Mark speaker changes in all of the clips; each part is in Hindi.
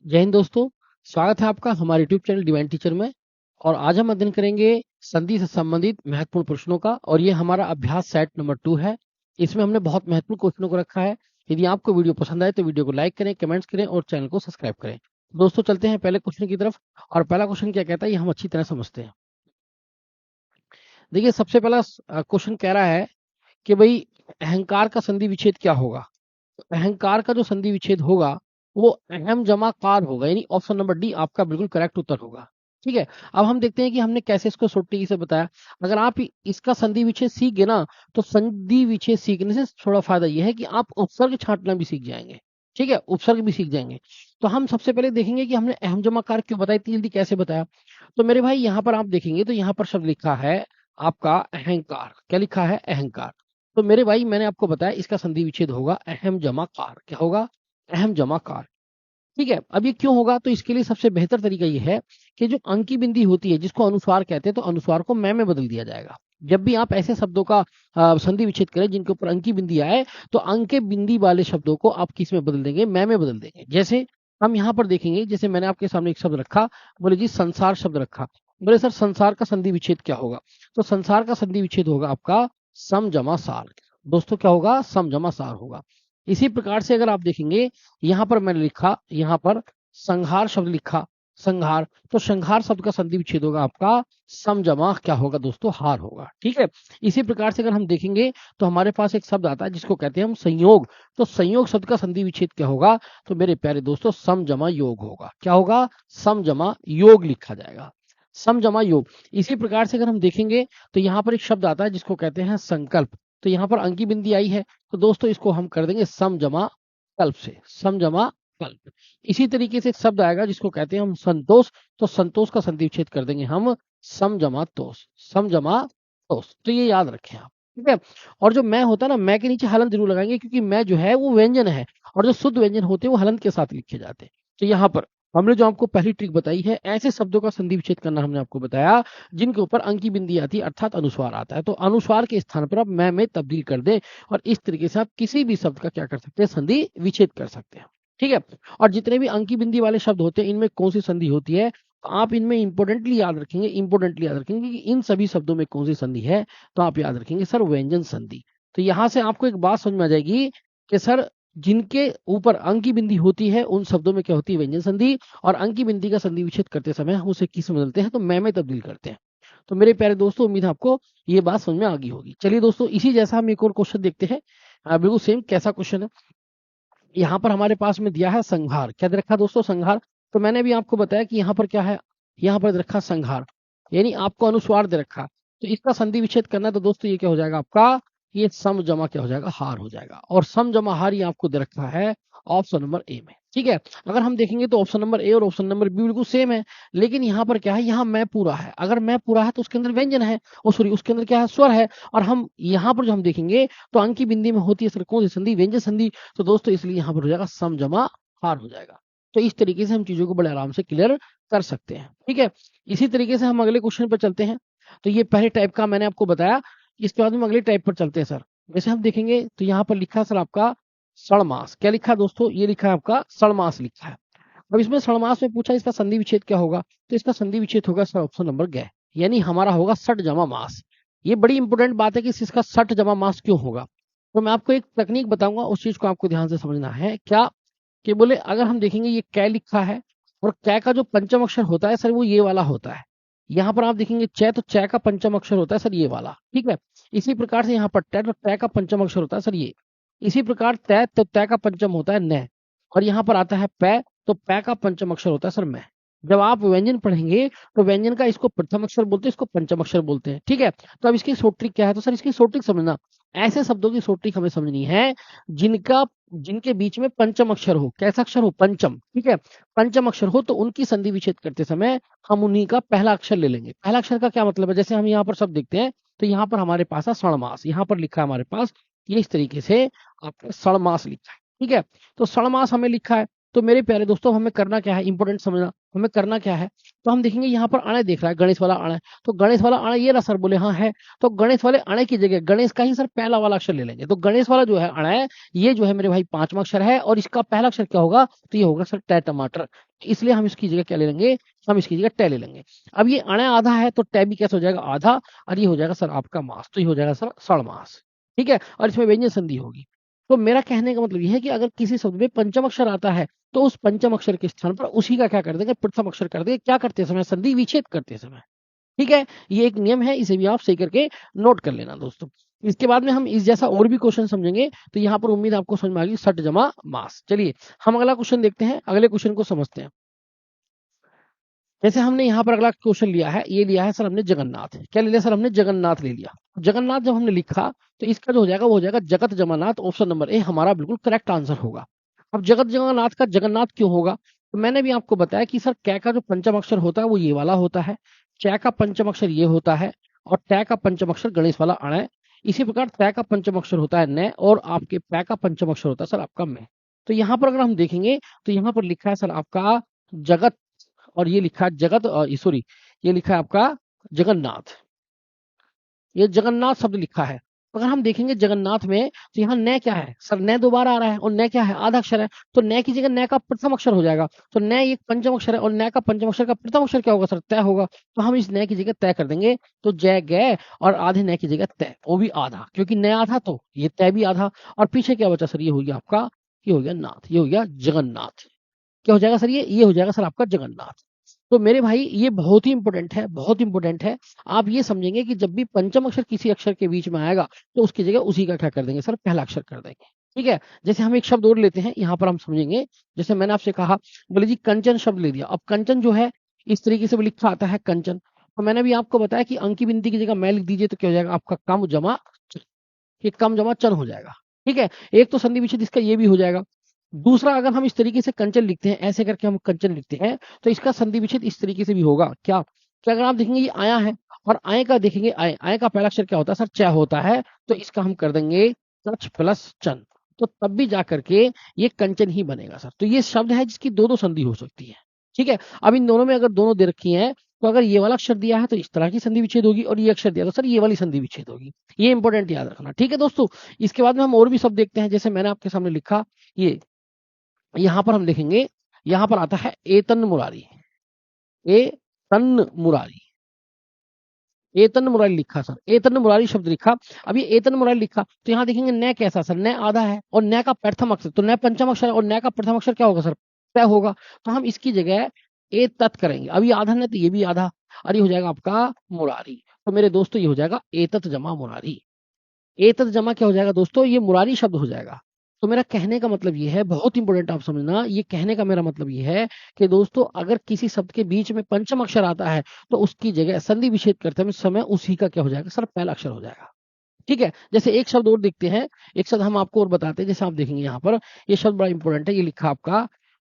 Speaker 1: जय हिंद दोस्तों। स्वागत है आपका हमारे यूट्यूब चैनल डिवाइन टीचर में। और आज हम अध्ययन करेंगे संधि से संबंधित महत्वपूर्ण प्रश्नों का, और ये हमारा अभ्यास सेट नंबर 2 है। इसमें हमने बहुत महत्वपूर्ण क्वेश्चनों को रखा है। यदि आपको वीडियो पसंद आए तो वीडियो को लाइक करें, कमेंट्स करें और चैनल को सब्सक्राइब करें। दोस्तों चलते हैं पहले क्वेश्चन की तरफ। और पहला क्वेश्चन क्या कहता है ये हम अच्छी तरह समझते हैं। देखिए, सबसे पहला क्वेश्चन कह रहा है कि भाई अहंकार का संधि विच्छेद क्या होगा। अहंकार का जो संधि विच्छेद होगा वो अहम जमा कार होगा, यानी ऑप्शन नंबर डी आपका बिल्कुल करेक्ट उत्तर होगा। ठीक है, अब हम देखते हैं कि हमने कैसे इसको छोटी से बताया। अगर आप इसका संधि विच्छेद सीख गए ना, तो संधि विच्छेद सीखने से थोड़ा फायदा यह है कि आप उपसर्ग छांटना भी सीख जाएंगे। ठीक है, उपसर्ग भी सीख जाएंगे। तो हम सबसे पहले देखेंगे कि हमने अहम जमा कार क्यों बताया, इतनी जल्दी कैसे बताया। तो मेरे भाई यहाँ पर आप देखेंगे तो यहाँ पर शब्द लिखा है आपका अहंकार। क्या लिखा है? अहंकार। तो मेरे भाई मैंने आपको बताया इसका संधि विच्छेद होगा अहम जमा कार। क्या होगा? अहम जमा कार। ठीक है, अब ये क्यों होगा? तो इसके लिए सबसे बेहतर तरीका ये है कि जो अंकी बिंदी होती है जिसको अनुस्वार कहते हैं, तो अनुस्वार को मैं बदल दिया जाएगा। जब भी आप ऐसे शब्दों का संधि विच्छेद करें जिनके ऊपर अंकी बिंदी आए, तो अंके बिंदी वाले शब्दों को आप किस में बदल देंगे? मैं बदल देंगे। जैसे हम यहाँ पर देखेंगे, जैसे मैंने आपके सामने एक शब्द रखा, बोले जी संसार शब्द रखा। बोले सर संसार का संधि विच्छेद क्या होगा? तो संसार का संधि विच्छेद होगा आपका सम जमा सार। दोस्तों क्या होगा? सम जमा सार होगा। इसी प्रकार से अगर आप देखेंगे, यहां पर मैंने लिखा, यहां पर संहार शब्द लिखा, संहार, तो संहार शब्द का संधि विच्छेद होगा आपका सम जमा क्या होगा दोस्तों? हार होगा। ठीक है, इसी प्रकार से अगर हम देखेंगे तो हमारे पास एक शब्द आता है जिसको कहते हैं हम संयोग। तो संयोग शब्द का संधि विच्छेद क्या होगा? तो मेरे प्यारे दोस्तों सम जमा योग होगा। क्या होगा? सम जमा योग लिखा जाएगा। सम जमा योग। इसी प्रकार से अगर हम देखेंगे तो यहाँ पर एक शब्द आता है जिसको कहते हैं संकल्प। तो यहाँ पर अंकी बिंदी आई है, तो दोस्तों इसको हम कर देंगे सम जमा कल्प से, सम जमा कल्प। इसी तरीके से एक शब्द आएगा जिसको कहते हैं हम संतोष। तो संतोष का संधि विच्छेद कर देंगे हम सम जमा तोष, सम जमा तोष। तो ये याद रखें आप। ठीक है, और जो मैं होता है ना, मैं के नीचे हलंत जरूर लगाएंगे, क्योंकि मैं जो है वो व्यंजन है, और जो शुद्ध व्यंजन होते हैं वो हलंत के साथ लिखे जाते हैं। तो यहाँ पर हमने जो आपको पहली ट्रिक बताई है, ऐसे शब्दों का संधि विच्छेद करना हमने आपको बताया जिनके ऊपर अंकी बिंदी आती है, अर्थात अनुस्वार आता है। तो अनुस्वार के स्थान पर आप मैं में तब्दील कर दें, और इस तरीके से आप किसी भी शब्द का क्या कर सकते हैं? संधि विच्छेद कर सकते हैं। ठीक है, और जितने भी अंकी बिंदी वाले शब्द होते हैं इनमें कौन सी संधि होती है, तो आप इनमें इंपोर्टेंटली याद रखेंगे, इंपोर्टेंटली याद रखेंगे कि इन सभी शब्दों में कौन सी संधि है। तो आप याद रखेंगे सर व्यंजन संधि। तो यहां से आपको एक बात समझ में आ जाएगी कि सर जिनके ऊपर अंकी बिंदी होती है उन शब्दों में क्या होती है? व्यंजन संधि। और अंकी बिंदी का संधि विच्छेद करते समय हम उसे किस में बदलते हैं? तो मैं में तब्दील करते हैं। तो मेरे प्यारे दोस्तों, उम्मीद है आपको ये बात समझ में आ गई होगी। चलिए दोस्तों, इसी जैसा हम एक और क्वेश्चन देखते हैं। बिल्कुल सेम कैसा क्वेश्चन है। यहाँ पर हमारे पास में दिया है संहार। क्या दे रखा दोस्तों? संहार। तो मैंने भी आपको बताया कि यहाँ पर क्या है, यहाँ पर दे रखा संहार, यानी आपको अनुस्वार दे रखा। तो इसका संधि विच्छेद करना है, तो दोस्तों ये क्या हो जाएगा आपका? ये सम जमा क्या हो जाएगा? हार हो जाएगा। और सम जमा हार ये आपको दे रखा है ऑप्शन नंबर ए में। ठीक है, अगर हम देखेंगे तो ऑप्शन नंबर ए और ऑप्शन नंबर बी बिल्कुल सेम है, लेकिन यहाँ पर क्या है? यहाँ मैं पूरा है। अगर मैं पूरा है तो उसके अंदर व्यंजन है, ओ सॉरी उसके अंदर क्या है? स्वर है। और हम यहाँ पर जो हम देखेंगे तो अंकी बिंदी में होती है सर कौन सी संधि? व्यंजन संधि। तो दोस्तों इसलिए यहाँ पर हो जाएगा सम जमा हार हो जाएगा। तो इस तरीके से हम चीजों को बड़े आराम से क्लियर कर सकते हैं। ठीक है, इसी तरीके से हम अगले क्वेश्चन पर चलते हैं। तो ये पहले टाइप का मैंने आपको बताया। इसके बाद हम अगले टाइप पर चलते हैं सर। जैसे हम देखेंगे तो यहाँ पर लिखा है सर आपका सड़मास। क्या लिखा है दोस्तों? ये लिखा है आपका सड़मास लिखा है। अब इसमें सड़मास में पूछा इसका संधि विच्छेद क्या होगा, तो इसका संधि विच्छेद होगा सर ऑप्शन नंबर ग, यानी हमारा होगा सट जमा मास। ये बड़ी इंपॉर्टेंट बात है कि इसका सट जमा मास क्यों होगा। तो मैं आपको एक तकनीक बताऊंगा, उस चीज को आपको ध्यान से समझना है। क्या कि बोले अगर हम देखेंगे ये कै लिखा है, और कै का जो पंचम अक्षर होता है सर वो ये वाला होता है। यहाँ पर आप देखेंगे च, तो च का पंचम अक्षर होता है सर ये वाला। ठीक है, इसी प्रकार से यहाँ पर ट, तो ट का पंचम अक्षर होता है सर ये। इसी प्रकार तय, तो तय का पंचम होता है न। और यहाँ पर आता है पै, तो पै का पंचम अक्षर होता है सर मैं। जब आप व्यंजन पढ़ेंगे तो व्यंजन का इसको प्रथम अक्षर बोलते हैं, इसको पंचम अक्षर बोलते हैं। ठीक है, तो अब इसकी शॉर्ट ट्रिक क्या है? तो सर इसकी शॉर्ट ट्रिक समझना, ऐसे शब्दों की शॉर्ट ट्रिक हमें समझनी है जिनका जिनके बीच में पंचम अक्षर हो। कैसा अक्षर हो? पंचम। ठीक है, पंचम अक्षर हो तो उनकी संधि विच्छेद करते समय हम उन्हीं का पहला अक्षर ले लेंगे। पहला अक्षर का क्या मतलब है? जैसे हम यहाँ पर सब देखते हैं, तो यहाँ पर हमारे पास है सड़मास। यहाँ पर लिखा है हमारे पास ये इस तरीके से आपका सड़मास लिखा है। ठीक है, तो सड़मास हमें लिखा है। तो मेरे प्यारे दोस्तों हमें करना क्या है? इंपॉर्टेंट समझना। हमें करना क्या है, तो हम देखेंगे यहाँ पर अणे दिख रहा है, गणेश वाला अणे, तो गणेश वाला अणे ये रहा सर, बोले हाँ है, तो गणेश वाले अणे की जगह गणेश का ही सर पहला वाला अक्षर ले लेंगे, तो गणेश वाला जो है अणे, ये जो है मेरे भाई पांचवा अक्षर है, और इसका पहला अक्षर क्या होगा, तो ये होगा सर टे टमाटर, इसलिए हम इसकी जगह क्या ले लेंगे, हम इसकी जगह टे ले लेंगे। अब ये अणे आधा है तो टे भी कैसे हो जाएगा, आधा, और ये हो जाएगा सर आपका मास, तो ये हो जाएगा सर सड़मास, ठीक है, और इसमें व्यंजन संधि होगी। तो मेरा कहने का मतलब ये है कि अगर किसी शब्द में पंचम अक्षर आता है तो उस पंचम अक्षर के स्थान पर उसी का क्या कर देंगे, प्रथम अक्षर कर देंगे, क्या करते समय, संधि विच्छेद करते समय, ठीक है। ये एक नियम है, इसे भी आप सही करके नोट कर लेना दोस्तों। इसके बाद में हम इस जैसा और भी क्वेश्चन समझेंगे, तो यहाँ पर उम्मीद आपको समझ में आ गई, सट जमा मास। चलिए हम अगला क्वेश्चन देखते हैं, अगले क्वेश्चन को समझते हैं। जैसे हमने यहाँ पर अगला क्वेश्चन लिया है, ये लिया है सर हमने जगन्नाथ, क्या ले लिया सर हमने, जगन्नाथ ले लिया। जगन्नाथ जब हमने लिखा तो इसका जो हो जाएगा वो हो जाएगा जगत जमानाथ, ऑप्शन नंबर ए हमारा बिल्कुल करेक्ट आंसर होगा। अब जगत जगन्नाथ का जगन्नाथ क्यों होगा, तो मैंने भी आपको बताया कि सर कै का जो पंचम अक्षर होता है वो ये वाला होता है, कै का पंचम अक्षर ये होता है, और टै का पंचम अक्षर गणेश वाला अण। इसी प्रकार तै का पंचम अक्षर होता है न, और आपके पै का पंचम अक्षर होता है सर आपका मैं। तो यहाँ पर अगर हम देखेंगे तो यहाँ पर लिखा है सर आपका जगत, और ये लिखा है जगत, सॉरी ये लिखा है आपका जगन्नाथ, ये जगन्नाथ शब्द लिखा है। अगर हम देखेंगे जगन्नाथ में तो यहाँ न क्या है सर, न दोबारा आ रहा है, और न क्या है, आधा अक्षर है, तो न की जगह न का प्रथम अक्षर हो जाएगा, तो न एक पंचम अक्षर है, और न का पंचम अक्षर का प्रथम अक्षर क्या होगा सर, तय होगा, तो हम इस न की जगह तय कर देंगे, तो जय गए, और आधे न की जगह तय, वो भी आधा, क्योंकि न आधा तो ये तय भी आधा, और पीछे क्या बचा सर, ये हो गया आपका, ये हो गया नाथ, ये हो गया जगन्नाथ, क्या हो जाएगा सर, ये हो जाएगा सर आपका जगन्नाथ। तो मेरे भाई ये बहुत ही इंपॉर्टेंट है, बहुत इंपॉर्टेंट है। आप ये समझेंगे कि जब भी पंचम अक्षर किसी अक्षर के बीच में आएगा तो उसकी जगह उसी का क्या कर देंगे सर, पहला अक्षर कर देंगे, ठीक है। जैसे हम एक शब्द और लेते हैं, यहाँ पर हम समझेंगे, जैसे मैंने आपसे कहा, बोले जी कंचन शब्द ले दिया। अब कंचन जो है इस तरीके से लिखा आता है कंचन, तो मैंने भी आपको बताया कि अंक की बिनती की जगह मैं लिख दीजिए तो क्या हो जाएगा आपका कम जमा चन, ये कम जमा चन हो जाएगा, ठीक है। एक तो संधि विच्छेद इसका ये भी हो जाएगा। दूसरा अगर हम इस तरीके से कंचन लिखते हैं, ऐसे करके हम कंचन लिखते हैं, तो इसका संधि विच्छेद इस तरीके से भी होगा, क्या कि अगर आप देखेंगे ये आया है, और आय का देखेंगे, आय आय का पहला अक्षर क्या होता है सर, च होता है, तो इसका हम कर देंगे कच प्लस चन, तो तब भी जा करके ये कंचन ही बनेगा सर। तो ये शब्द है जिसकी दो दो संधि हो सकती है, ठीक है। अब इन दोनों में अगर दोनों दे रखी है, तो अगर ये वाला अक्षर दिया है तो इस तरह की संधि विच्छेद होगी, और ये अक्षर दिया तो सर ये वाली संधि विच्छेद होगी। ये इंपॉर्टेंट याद रखना, ठीक है दोस्तों। इसके बाद में हम और भी शब्द देखते हैं, जैसे मैंने आपके सामने लिखा, ये यहां पर हम देखेंगे, यहां पर आता है एतन मुरारी, ए तन मुरारी, एतन मुरारी लिखा सर, एतन मुरारी शब्द लिखा। अब ये एतन मुरारी लिखा तो यहाँ देखेंगे न कैसा सर, न आधा है, और न का प्रथम अक्षर, तो न पंचम अक्षर है, और न का प्रथम अक्षर क्या होगा सर, तय होगा, तो हम इसकी जगह ए तत् करेंगे। अब ये आधा न, तो ये भी आधा, और ये हो जाएगा आपका मुरारी। तो मेरे दोस्तों ये हो जाएगा एतत जमा मुरारी। एतत जमा क्या हो जाएगा दोस्तों, ये मुरारी शब्द हो जाएगा। तो मेरा कहने का मतलब ये है, बहुत इंपॉर्टेंट आप समझना, ये कहने का मेरा मतलब ये है कि दोस्तों अगर किसी शब्द के बीच में पंचम अक्षर आता है तो उसकी जगह संधि विच्छेद करते समय उसी का क्या हो जाएगा सर, पहला अक्षर हो जाएगा, ठीक है। जैसे एक शब्द और देखते हैं, एक शब्द हम आपको और बताते हैं, जैसे आप देखेंगे यहाँ पर ये शब्द बड़ा इंपॉर्टेंट है, ये लिखा आपका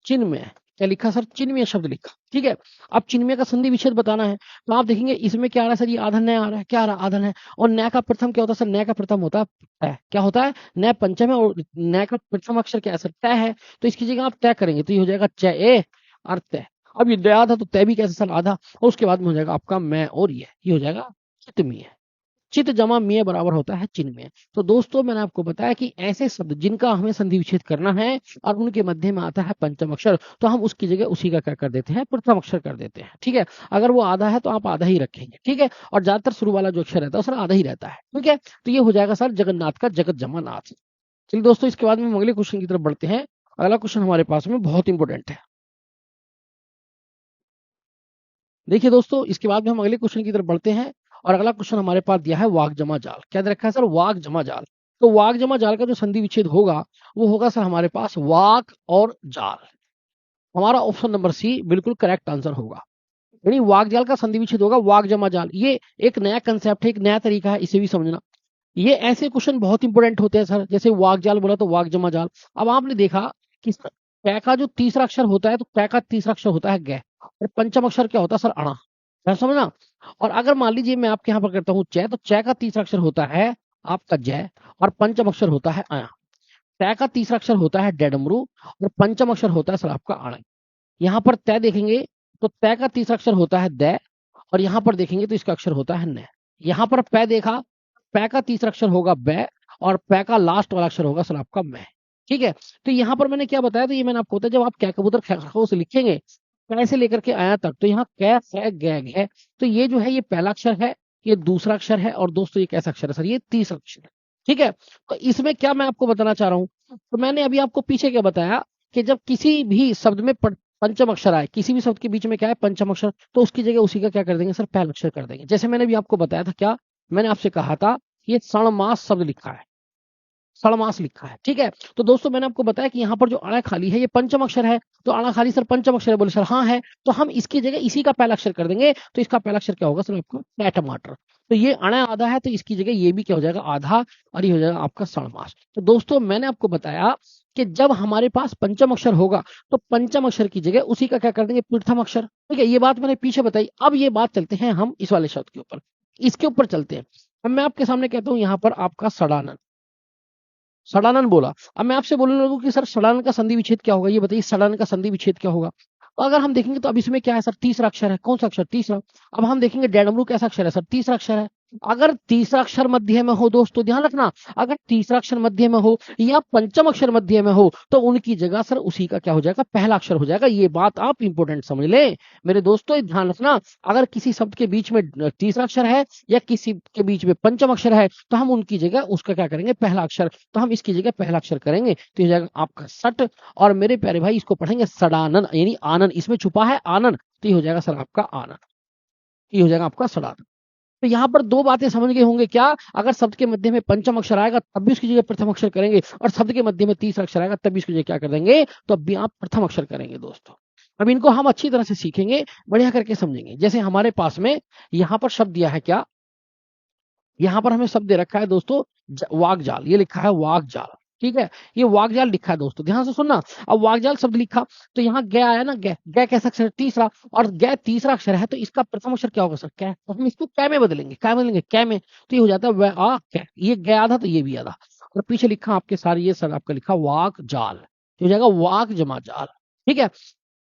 Speaker 1: चिन्मय, क्या लिखा सर, चिन्मय शब्द लिखा, ठीक है। अब चिन्मय का संधि विच्छेद बताना है, तो आप देखेंगे इसमें क्या आ रहा है सर, ये आधन आ रहा है, क्या आ रहा है, आधन है, और न का प्रथम क्या होता है सर, न का प्रथम होता है, क्या होता है, न पंचम है, और न का प्रथम अक्षर क्या है सर, तय है, तो इसकी जगह आप तय करेंगे तो ये हो जाएगा च ए और तय। अब ये दया आधा, तो तय भी कैसे सर, आधा, और उसके बाद में हो जाएगा आपका मैं, और ये हो जाएगा चितमीय। चित जमा मिय बराबर होता है चिन्मय। तो दोस्तों मैंने आपको बताया कि ऐसे शब्द जिनका हमें संधि विच्छेद करना है और उनके मध्य में आता है पंचम अक्षर, तो हम उसकी जगह उसी का क्या कर देते हैं, प्रथम अक्षर कर देते हैं, ठीक है। अगर वो आधा है तो आप आधा ही रखेंगे, ठीक है, और ज्यादातर शुरू वाला जो अक्षर रहता है सर आधा ही रहता है, ठीक है। तो ये हो जाएगा सर जगन्नाथ का जगत जमा नाथ। चलिए दोस्तों इसके बाद में हम अगले क्वेश्चन की तरफ बढ़ते हैं। अगला क्वेश्चन हमारे पास में बहुत इंपॉर्टेंट है। देखिए दोस्तों इसके बाद में हम अगले क्वेश्चन की तरफ बढ़ते हैं, और अगला क्वेश्चन हमारे पास दिया है वाक जमा जाल। क्या दे रखा है सर, वाक जमा जाल। तो वाक जमा जाल का जो संधि विच्छेद होगा वो होगा सर हमारे पास वाक और जाल। हमारा ऑप्शन नंबर सी बिल्कुल करेक्ट आंसर होगा, यानी वाक जाल का संधि विच्छेद होगा वाक जमा जाल। ये एक नया कंसेप्ट है, एक नया तरीका है, इसे भी समझना। ये ऐसे क्वेश्चन बहुत इंपॉर्टेंट होते हैं सर, जैसे वाक जाल बोला तो वाक जमा जाल। अब आपने देखा कि कै का जो तीसरा अक्षर होता है, तो कै का तीसरा अक्षर होता है ग, और पंचम अक्षर क्या होता है सर, अणा, क्या समझना। और अगर मान लीजिए मैं आपके यहाँ पर करता हूँ च, तो च का तीसरा अक्षर होता है आपका जय, और पंचम अक्षर होता है आया। तय का तीसरा अक्षर होता है डेडमरू, और पंचम अक्षर होता है सर आपका आण। यहाँ पर तय देखेंगे तो तय का तीसरा अक्षर होता है दै, और यहाँ पर देखेंगे तो इसका अक्षर होता है न। यहाँ पर पै देखा, पै का तीसरा अक्षर होगा बै, और पै का लास्ट वाला अक्षर होगा सर आपका मैं। ठीक है, तो यहाँ पर मैंने क्या बताया, तो ये मैंने आपको बताया जब आप कै कबूतर ख खो से लिखेंगे कै से लेकर के आया तक, तो यहाँ कै कै गै घै, तो ये जो है ये पहला अक्षर है, ये दूसरा अक्षर है, और दोस्तों ये कैसा अक्षर है सर, ये तीसरा अक्षर है। ठीक है, तो इसमें क्या मैं आपको बताना चाह रहा हूँ, तो मैंने अभी आपको पीछे क्या बताया कि जब किसी भी शब्द में पंचम अक्षर आए, किसी भी शब्द के बीच में क्या है पंचम अक्षर, तो उसकी जगह उसी का क्या कर देंगे सर, पहला अक्षर कर देंगे। जैसे मैंने भी आपको बताया था, क्या मैंने आपसे कहा था, ये सणमास शब्द लिखा है, सड़मास लिखा है। ठीक है, तो दोस्तों मैंने आपको बताया कि यहाँ पर जो अड़ा खाली है ये पंचम अक्षर है, तो अड़ा खाली सर पंचम अक्षर है, बोले सर हाँ है, तो हम इसकी जगह इसी का पहला अक्षर कर देंगे, तो इसका पहला अक्षर क्या होगा सर आपका कै टमाटर। तो ये अड़ा आधा है, तो इसकी जगह ये भी क्या हो जाएगा आधा, और ये हो जाएगा आपका सड़मास। तो दोस्तों मैंने आपको बताया कि जब हमारे पास पंचम अक्षर होगा तो पंचम अक्षर की जगह उसी का क्या कर देंगे प्रथम अक्षर। ठीक है, ये बात मैंने पीछे बताई। अब ये बात चलते हैं हम इस वाले शब्द के ऊपर, इसके ऊपर चलते हैं। अब मैं आपके सामने कहता हूं यहाँ पर आपका सड़ानन, सड़ानन बोला। अब मैं आपसे बोलने लगूं कि सर सड़ानन का संधि विच्छेद क्या होगा, ये बताइए सड़ानन का संधि विच्छेद क्या होगा। तो अगर हम देखेंगे तो अब इसमें क्या है सर, तीसरा अक्षर है, कौन सा अक्षर, तीसरा। अब हम देखेंगे डेडमरू कैसा अक्षर है सर, तीसरा अक्षर है। अगर तीसरा अक्षर मध्य में हो दोस्तों ध्यान रखना, अगर तीसरा अक्षर मध्य में हो या पंचम अक्षर मध्य में हो, तो उनकी जगह सर उसी का क्या हो जाएगा पहला अक्षर हो जाएगा। ये बात आप इंपोर्टेंट समझ ले मेरे दोस्तों, ये ध्यान रखना। अगर किसी शब्द के बीच में तीसरा अक्षर है या किसी के बीच में पंचम अक्षर है, तो हम उनकी जगह उसका क्या करेंगे पहला अक्षर, तो हम इसकी जगह पहला अक्षर करेंगे, तो ये जाएगा आपका सट। और मेरे प्यारे भाई इसको पढ़ेंगे सड़ानन, यानी आनंद, इसमें छुपा है आनंद, तो ये हो जाएगा सर आपका आनंद, ये हो जाएगा आपका सड़ानन। तो यहाँ पर दो बातें समझ गए होंगे, क्या अगर शब्द के मध्य में पंचम अक्षर आएगा तब भी उसकी जगह प्रथम अक्षर करेंगे, और शब्द के मध्य में तीसरा अक्षर आएगा तब भी उसकी जगह क्या कर देंगे, तो अब भी आप प्रथम अक्षर करेंगे दोस्तों। अब इनको हम अच्छी तरह से सीखेंगे, बढ़िया करके समझेंगे। जैसे हमारे पास में यहाँ पर शब्द दिया है, क्या यहाँ पर हमें शब्द दे रखा है दोस्तों वागजाल, ये लिखा है वागजाल। ठीक है, ये वागजाल लिखा है दोस्तों, ध्यान से सुनना। अब वागजाल शब्द लिखा, तो यहाँ गै आया ना, गै, गै कैसा अक्षर है तीसरा, और गै तीसरा अक्षर है, तो इसका प्रथम अक्षर क्या होगा सर कै, तो हम इसको कै में बदलेंगे, क्या बदलेंगे कै में, तो ये हो जाता है वै आ कै, ये गै आधा तो ये भी आधा, और पीछे लिखा आपके सारे ये सर आपका लिखा वाक जाल, हो जाएगा वाक जमा जाल। ठीक है,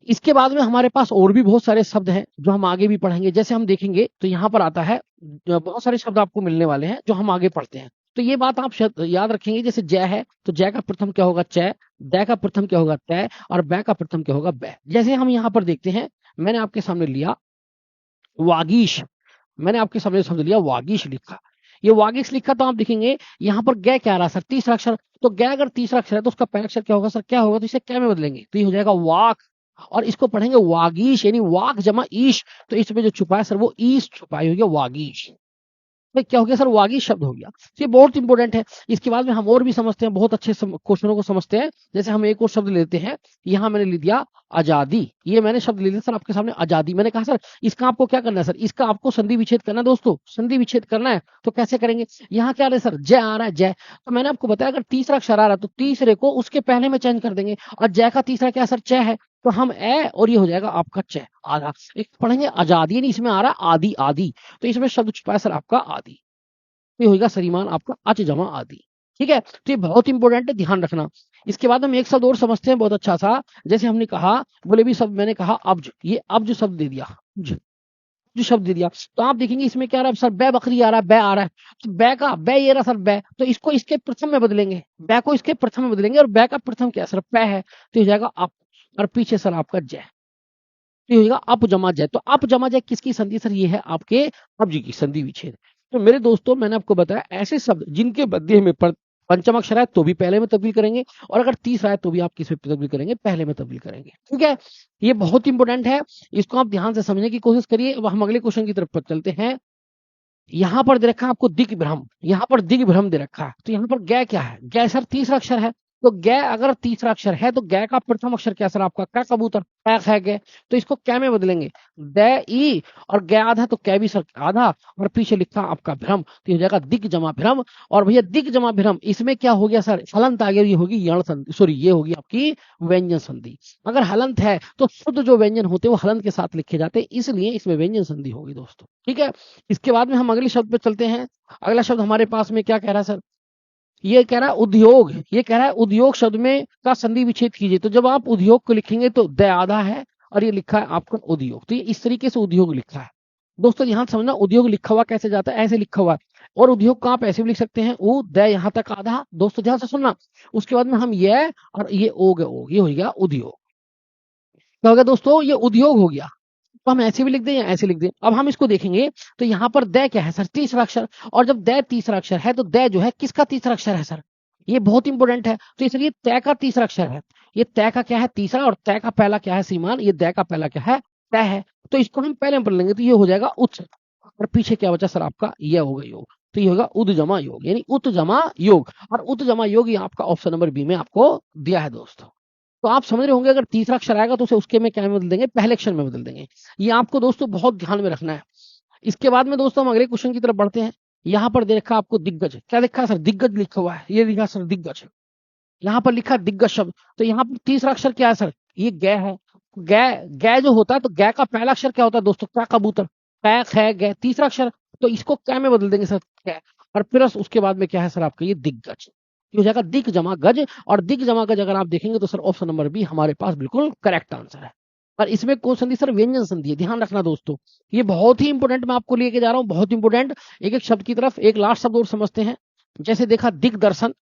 Speaker 1: इसके बाद में हमारे पास और भी बहुत सारे शब्द हैं जो हम आगे भी पढ़ेंगे। जैसे हम देखेंगे तो यहाँ पर आता है, बहुत सारे शब्द आपको मिलने वाले हैं जो हम आगे पढ़ते हैं, तो ये बात आप याद रखेंगे। जैसे जय है, तो जय का प्रथम क्या होगा चय, दै का प्रथम क्या होगा तय, और बै का प्रथम क्या होगा बै। जैसे हम यहाँ पर देखते हैं, मैंने आपके सामने लिया वागीश, मैंने आपके सामने शब्द लिया वागीश लिखा, ये वागीश लिखा, तो आप देखेंगे यहाँ पर गै क्या आ रहा है सर तीसरा अक्षर, तो गै अगर तीसरा अक्षर है तो उसका पहला अक्षर क्या होगा सर क्या होगा, तो इसे क्या में बदलेंगे, तो ये हो जाएगा वाक, और इसको पढ़ेंगे वागीश, यानी वाक जमा ईश, तो इसमें जो छुपा है सर वो ईश छुपाई हुई है वागीश। तो क्या हो गया सर वागी शब्द हो गया, तो ये बहुत इंपॉर्टेंट है। इसके बाद में हम और भी समझते हैं, बहुत अच्छे क्वेश्चनों को समझते हैं। जैसे हम एक और शब्द लेते हैं, यहाँ मैंने लिख दिया आजादी, ये मैंने शब्द ले लिया सर आपके सामने आजादी। मैंने कहा सर इसका आपको क्या करना है सर, इसका आपको संधि विच्छेद करना है दोस्तों, संधि विच्छेद करना है, तो कैसे करेंगे। यहाँ क्या आ रहा है सर जय आ रहा है जय, तो मैंने आपको बताया अगर तीसरा अक्षर आ रहा है तो तीसरे को उसके पहले में चेंज कर देंगे, और जय का तीसरा क्या सर चय है, तो हम ए, और ये हो जाएगा आपका चय आधा। एक पढ़ेंगे आजादी, यानी इसमें आ रहा है आदि आदि, तो इसमें शब्द छुपा है सर आपका आदि, ये होगा सरीमान आपका अच जमा आदि। ठीक है, तो ये बहुत इंपॉर्टेंट है, ध्यान रखना। इसके बाद हम एक शब्द और समझते हैं बहुत अच्छा सा। जैसे हमने कहा बोले भी शब्द, मैंने कहा अब्ज, ये अब्ज शब्द दे दिया, जो शब्द दे दिया, तो आप देखेंगे इसमें क्या आ रहा है सर बै बकरी आ रहा है, बै आ रहा है, तो बै का बै ये रहा सर बै, तो इसको इसके प्रथम में बदलेंगे, बै को इसके प्रथम में बदलेंगे, और बै का प्रथम क्या सर पै है, तो हो जाएगा अप, और पीछे सर आपका जय, तो ये होगा अप जमा जय। तो अप जमा जय किसकी संधि सर, ये है आपके अब्ज की संधि विच्छेद। तो मेरे दोस्तों मैंने आपको बताया ऐसे शब्द जिनके मध्य में पंचम अक्षर है तो भी पहले में तब्दील करेंगे, और अगर तीसरा है तो भी आप किस में तब्दील करेंगे, पहले में तब्दील करेंगे। ठीक है, ये बहुत इंपॉर्टेंट है, इसको आप ध्यान से समझने की कोशिश करिए। अब हम अगले क्वेश्चन की तरफ चलते हैं। यहाँ पर दे रखा है आपको दिग्भ्रम, यहाँ पर दिग्भ्रम दे रखा है, तो यहाँ पर गै क्या है, गै सर तीसरा अक्षर है, तो गै अगर तीसरा अक्षर है तो गै का प्रथम अक्षर क्या सर आपका कै कबूतर, कै है गै, तो इसको कै में बदलेंगे, दै ई, और गै आधा तो कै भी सर आधा, और पीछे लिखा आपका भ्रम, तो ये हो जाएगा दिग जमा भ्रम। और भैया दिग जमा भ्रम, इसमें क्या हो गया सर हलंत आ गया, ये होगी यण संधि, सॉरी ये होगी आपकी व्यंजन संधि। अगर हलंत है तो शुद्ध जो व्यंजन होते हैं वो हलंत के साथ लिखे जाते हैं, इसलिए इसमें व्यंजन संधि होगी दोस्तों। ठीक है, इसके बाद में हम अगले शब्द पे चलते हैं। अगला शब्द हमारे पास में क्या कह रहा है सर, ये कह रहा है उद्योग, ये कह रहा है उद्योग शब्द में का संधि विच्छेद कीजिए। तो जब आप उद्योग को लिखेंगे तो द आधा है, और ये लिखा है आपका उद्योग। तो ये इस तरीके से उद्योग लिखा है दोस्तों। ध्यान समझना, उद्योग लिखा हुआ कैसे जाता है, ऐसे लिखा हुआ है। और उद्योग को आप ऐसे भी लिख सकते हैं, उ द यहाँ तक आधा। दोस्तों ध्यान से सुनना, उसके बाद में हम ये और ये ओ ये हो गया उद्योग। क्या हो गया दोस्तों, ये उद्योग हो गया। तो हम ऐसे भी लिख दें या ऐसे लिख दें। अब हम इसको देखेंगे तो यहाँ पर द क्या है सर, तीसरा अक्षर। और जब द तीसरा अक्षर है तो द जो है किसका तीसरा अक्षर है सर, ये बहुत इंपॉर्टेंट है। तो इसलिए तय का तीसरा अक्षर है, ये तय का क्या है तीसरा, और तय का पहला क्या है श्रीमान, ये द का पहला क्या है तय है। तो इसको हम पहले पढ़ लेंगे, तो ये हो जाएगा उच्च, और पीछे क्या बचा सर आपका, ये होगा योग। तो ये होगा उद जमा योग, यानी उत जमा योग। और उत जमा योग ये आपका ऑप्शन नंबर बी में आपको दिया है दोस्तों। तो आप समझ रहे होंगे, अगर तीसरा अक्षर आएगा तो उसे उसके में क्या में बदल देंगे, पहले अक्षर में बदल देंगे। ये आपको दोस्तों बहुत ध्यान में रखना है। इसके बाद में दोस्तों हम अगले क्वेश्चन की तरफ बढ़ते हैं। यहाँ पर दे रखा आपको दिग्गज, क्या लिखा है सर, दिग्गज लिखा हुआ है, ये लिखा सर दिग्गज। यहाँ पर लिखा दिग्गज शब्द, तो यहाँ पर तीसरा अक्षर क्या है सर, ये ग है। ग जो होता है, तो ग का पहला अक्षर क्या होता है दोस्तों, क्या कबूतर, कै ख ग, तीसरा अक्षर। तो इसको क्या में बदल देंगे सर, कै। और फिर उसके बाद में क्या है सर आपका, ये दिग्गज। ये हो जाएगा दिग जमा गज। और दिग जमा गज अगर आप देखेंगे तो सर ऑप्शन नंबर बी हमारे पास बिल्कुल करेक्ट आंसर है। और इसमें कौन संधि सर, व्यंजन संधि है। ध्यान रखना दोस्तों, ये बहुत ही इंपोर्टेंट मैं आपको लेके जा रहा हूँ, बहुत इंपोर्टेंट। एक एक शब्द की तरफ एक लास्ट शब्द और समझते हैं। जैसे देखा दिग्दर्शन,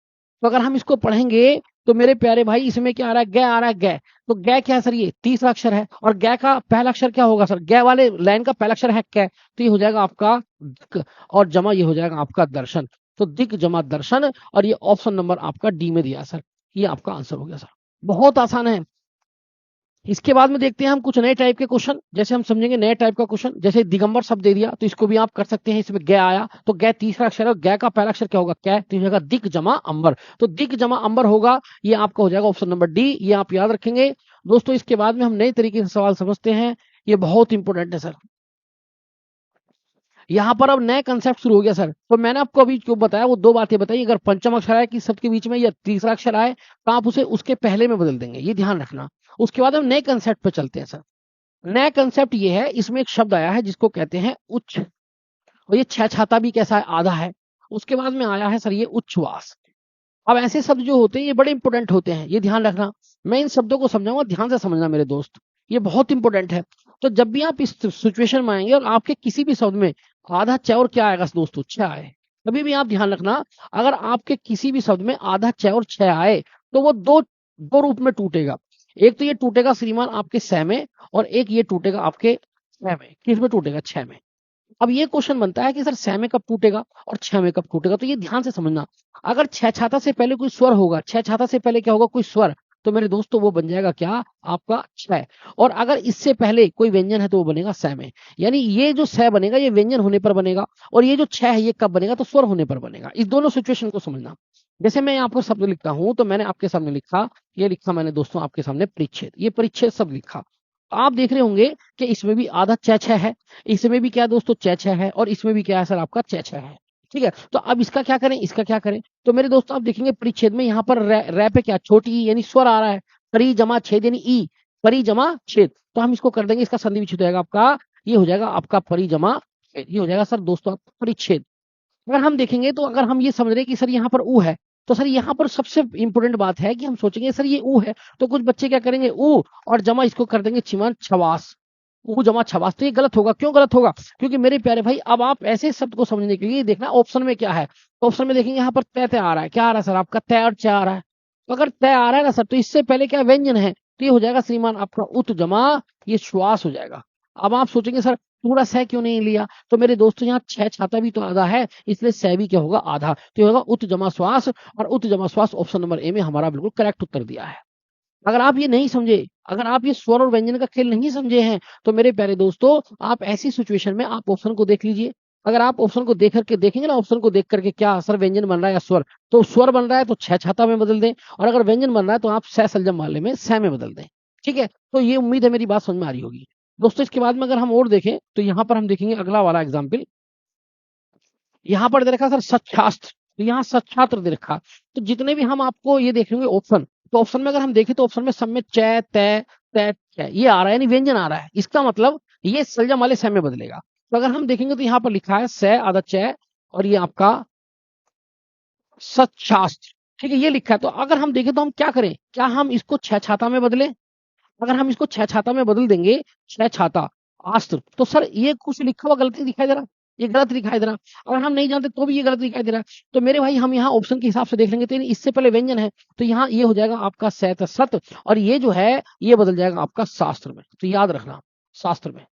Speaker 1: तो अगर हम इसको पढ़ेंगे तो मेरे प्यारे भाई इसमें क्या आ रहा है, ग आ रहा है ग। तो ग क्या है सर, ये तीसरा अक्षर है। और ग का पहला अक्षर क्या होगा सर, ग वाले लाइन का पहला अक्षर है क। तो ये हो जाएगा आपका दिक, और जमा ये हो जाएगा आपका दर्शन। तो दिक जमा दर्शन, और ये ऑप्शन नंबर आपका डी में दिया सर। ये आपका आंसर हो गया सर, बहुत आसान है। इसके बाद में देखते हैं हम कुछ नए टाइप के क्वेश्चन। जैसे हम समझेंगे नए टाइप का क्वेश्चन, जैसे दिगंबर शब्द दे दिया तो इसको भी आप कर सकते हैं। इसमें ग आया तो ग तीसरा अक्षर है, ग का पहला अक्षर क्या होगा, कै। तो हो जाएगा दिक जमा अंबर। तो दिक जमा अंबर होगा, ये आपका हो जाएगा ऑप्शन नंबर डी, ये आप याद रखेंगे दोस्तों। इसके बाद में हम नए तरीके से सवाल समझते हैं, ये बहुत इंपॉर्टेंट है सर। यहाँ पर अब नए कंसेप्ट शुरू हो गया सर। तो मैंने आपको अभी जो बताया वो दो बातें बताई, अगर पंचम अक्षर आए कि सबके बीच में, या तीसरा अक्षर आए तो आप उसे उसके पहले में बदल देंगे, ये ध्यान रखना। उसके बाद हम नए कंसेप्ट पे चलते हैं सर। नया कंसेप्ट ये है, इसमें एक शब्द आया है जिसको कहते हैं उच्च, और ये छह छाता भी कैसा है, आधा है। उसके बाद में आया है सर ये उच्छ्वास। अब ऐसे शब्द जो होते हैं ये बड़े इंपॉर्टेंट होते हैं, ये ध्यान रखना। मैं इन शब्दों को समझाऊंगा, ध्यान से समझना मेरे दोस्त, ये बहुत इंपॉर्टेंट है। तो जब भी आप इस सिचुएशन में आएंगे और आपके किसी भी शब्द में आधा च और क्या आएगा दोस्तों, छ आए, कभी भी आप ध्यान रखना, अगर आपके किसी भी शब्द में आधा च और छ आए तो वो दो दो रूप में टूटेगा। एक तो ये टूटेगा श्रीमान आपके स में, और एक ये टूटेगा आपके छ में। किस में टूटेगा, छ में। अब ये क्वेश्चन बनता है कि सर छ में कब टूटेगा और छ में कब टूटेगा, तो ये ध्यान से समझना। अगर छह छाता से पहले कोई स्वर होगा, छह छाता से पहले क्या होगा, कोई स्वर, तो मेरे दोस्तों वो बन जाएगा क्या, आपका छ। और अगर इससे पहले कोई व्यंजन है तो वो बनेगा स में। यानी ये जो स बनेगा ये व्यंजन होने पर बनेगा, और ये जो छ है ये कब बनेगा, तो स्वर होने पर बनेगा। इस दोनों सिचुएशन को समझना। जैसे मैं यहाँ पर शब्द लिखता हूं, तो मैंने आपके सामने लिखा, ये लिखा मैंने दोस्तों आपके सामने परिच्छेद, ये परिच्छेद शब्द लिखा। आप देख रहे होंगे कि इसमें भी आधा छ छ है, इसमें भी क्या दोस्तों छ छ है, और इसमें भी क्या है सर आपका छ छ है। ठीक है, तो अब इसका क्या करें, इसका क्या करें। तो मेरे दोस्तों आप देखेंगे परिच्छेद में यहाँ पर रै पे क्या, छोटी ई यानी स्वर आ रहा है, परी जमा छेद यानी ई, परी जमा छेद। तो हम इसको कर देंगे, इसका संधि विच्छेद हो जाएगा आपका, ये हो जाएगा आपका परी जमा छेद, ये हो जाएगा सर दोस्तों आपका परिच्छेद। अगर हम देखेंगे तो अगर हम ये समझ रहे हैं कि सर यहाँ पर ऊ है, तो सर यहाँ पर सबसे इंपॉर्टेंट बात है कि हम सोचेंगे सर ये ऊ है, तो कुछ बच्चे क्या करेंगे, ऊ और जमा इसको कर देंगे चिमान छवास, ऊ जमा छवास। तो ये गलत होगा। क्यों गलत होगा, क्योंकि मेरे प्यारे भाई अब आप ऐसे शब्द को समझने के लिए देखना ऑप्शन में क्या है। तो ऑप्शन में देखेंगे यहाँ पर तय तय आ रहा है, क्या आ रहा है सर आपका, तय और च आ रहा है। तो अगर तय आ रहा है ना सर, तो इससे पहले क्या व्यंजन है, तो ये हो जाएगा श्रीमान आपका उत जमा ये श्वास हो जाएगा। अब आप सोचेंगे सर पूरा सह क्यों नहीं लिया, तो मेरे दोस्तों यहाँ छह छाता भी तो आधा है, इसलिए सह भी क्या होगा, आधा। तो ये होगा उत जमा श्वास, और उत जमा श्वास ऑप्शन नंबर ए में हमारा बिल्कुल करेक्ट उत्तर दिया है। अगर आप ये नहीं समझे, अगर आप ये स्वर और व्यंजन का खेल नहीं समझे हैं, तो मेरे प्यारे दोस्तों आप ऐसी सिचुएशन में आप ऑप्शन को देख लीजिए। अगर आप ऑप्शन को देख करके देखेंगे ना, ऑप्शन को देख करके क्या सर व्यंजन बन रहा है या स्वर, तो स्वर बन रहा है तो छह छाता में बदल दें, और अगर व्यंजन बन रहा है तो आप सह सलजम वाले में सह में बदल दें। ठीक है, तो ये उम्मीद है मेरी बात समझ में आ रही होगी दोस्तों। इसके बाद में अगर हम और देखें तो यहाँ पर हम देखेंगे अगला वाला एग्जाम्पल। यहाँ पर दे रखा सर सच्छास्त्र, तो यहाँ सच्छात्र दे रखा। तो जितने भी हम आपको ये देख लेंगे ऑप्शन, तो ऑप्शन में अगर हम देखें तो ऑप्शन में सब में च तय तय ये आ रहा है, यानी व्यंजन आ रहा है। इसका मतलब ये सलजम वाले स में बदलेगा। तो अगर हम देखेंगे तो यहाँ पर लिखा है स आधा च, और ये आपका सच्छास्त्र। ठीक है, ये लिखा है। तो अगर हम देखें तो हम क्या करें, क्या हम इसको छह छाता में बदलें, अगर हम इसको छह छाता में बदल देंगे, छह छाता अस्त्र, तो सर ये कुछ लिखा हुआ गलती दिखाई दे रहा, ये गलत दिखाई दे रहा। अगर हम नहीं जानते तो भी ये गलत दिखाई दे रहा है। तो मेरे भाई हम यहाँ ऑप्शन के हिसाब से देख लेंगे, तो इससे पहले व्यंजन है, तो यहाँ ये हो जाएगा आपका सैत सत, और ये जो है ये बदल जाएगा आपका शास्त्र में। तो याद रखना, शास्त्र में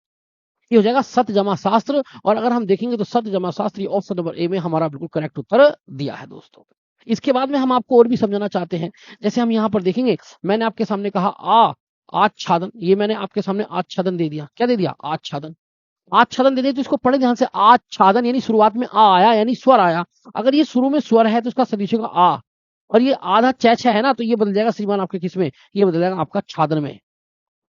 Speaker 1: ये हो जाएगा सत जमा शास्त्र। और अगर हम देखेंगे तो सत जमा शास्त्र, ये ऑप्शन नंबर ए में हमारा बिल्कुल करेक्ट उत्तर दिया है दोस्तों। इसके बाद में हम आपको और भी समझाना चाहते हैं। जैसे हम यहाँ पर देखेंगे, मैंने आपके सामने कहा आच्छादन, ये मैंने आपके सामने आच्छादन दे दिया। क्या दे दिया? आच्छादन। आच्छादन दे दिया, तो इसको पढ़े ध्यान से। आच्छादन यानी शुरुआत में आ आया, यानी स्वर आया। अगर ये शुरू में स्वर है तो इसका सदिश होगा आ, और ये आधा चैच है ना, तो ये बदल जाएगा श्रीमान आपके किस में? ये बदल जाएगा आपका छादन में।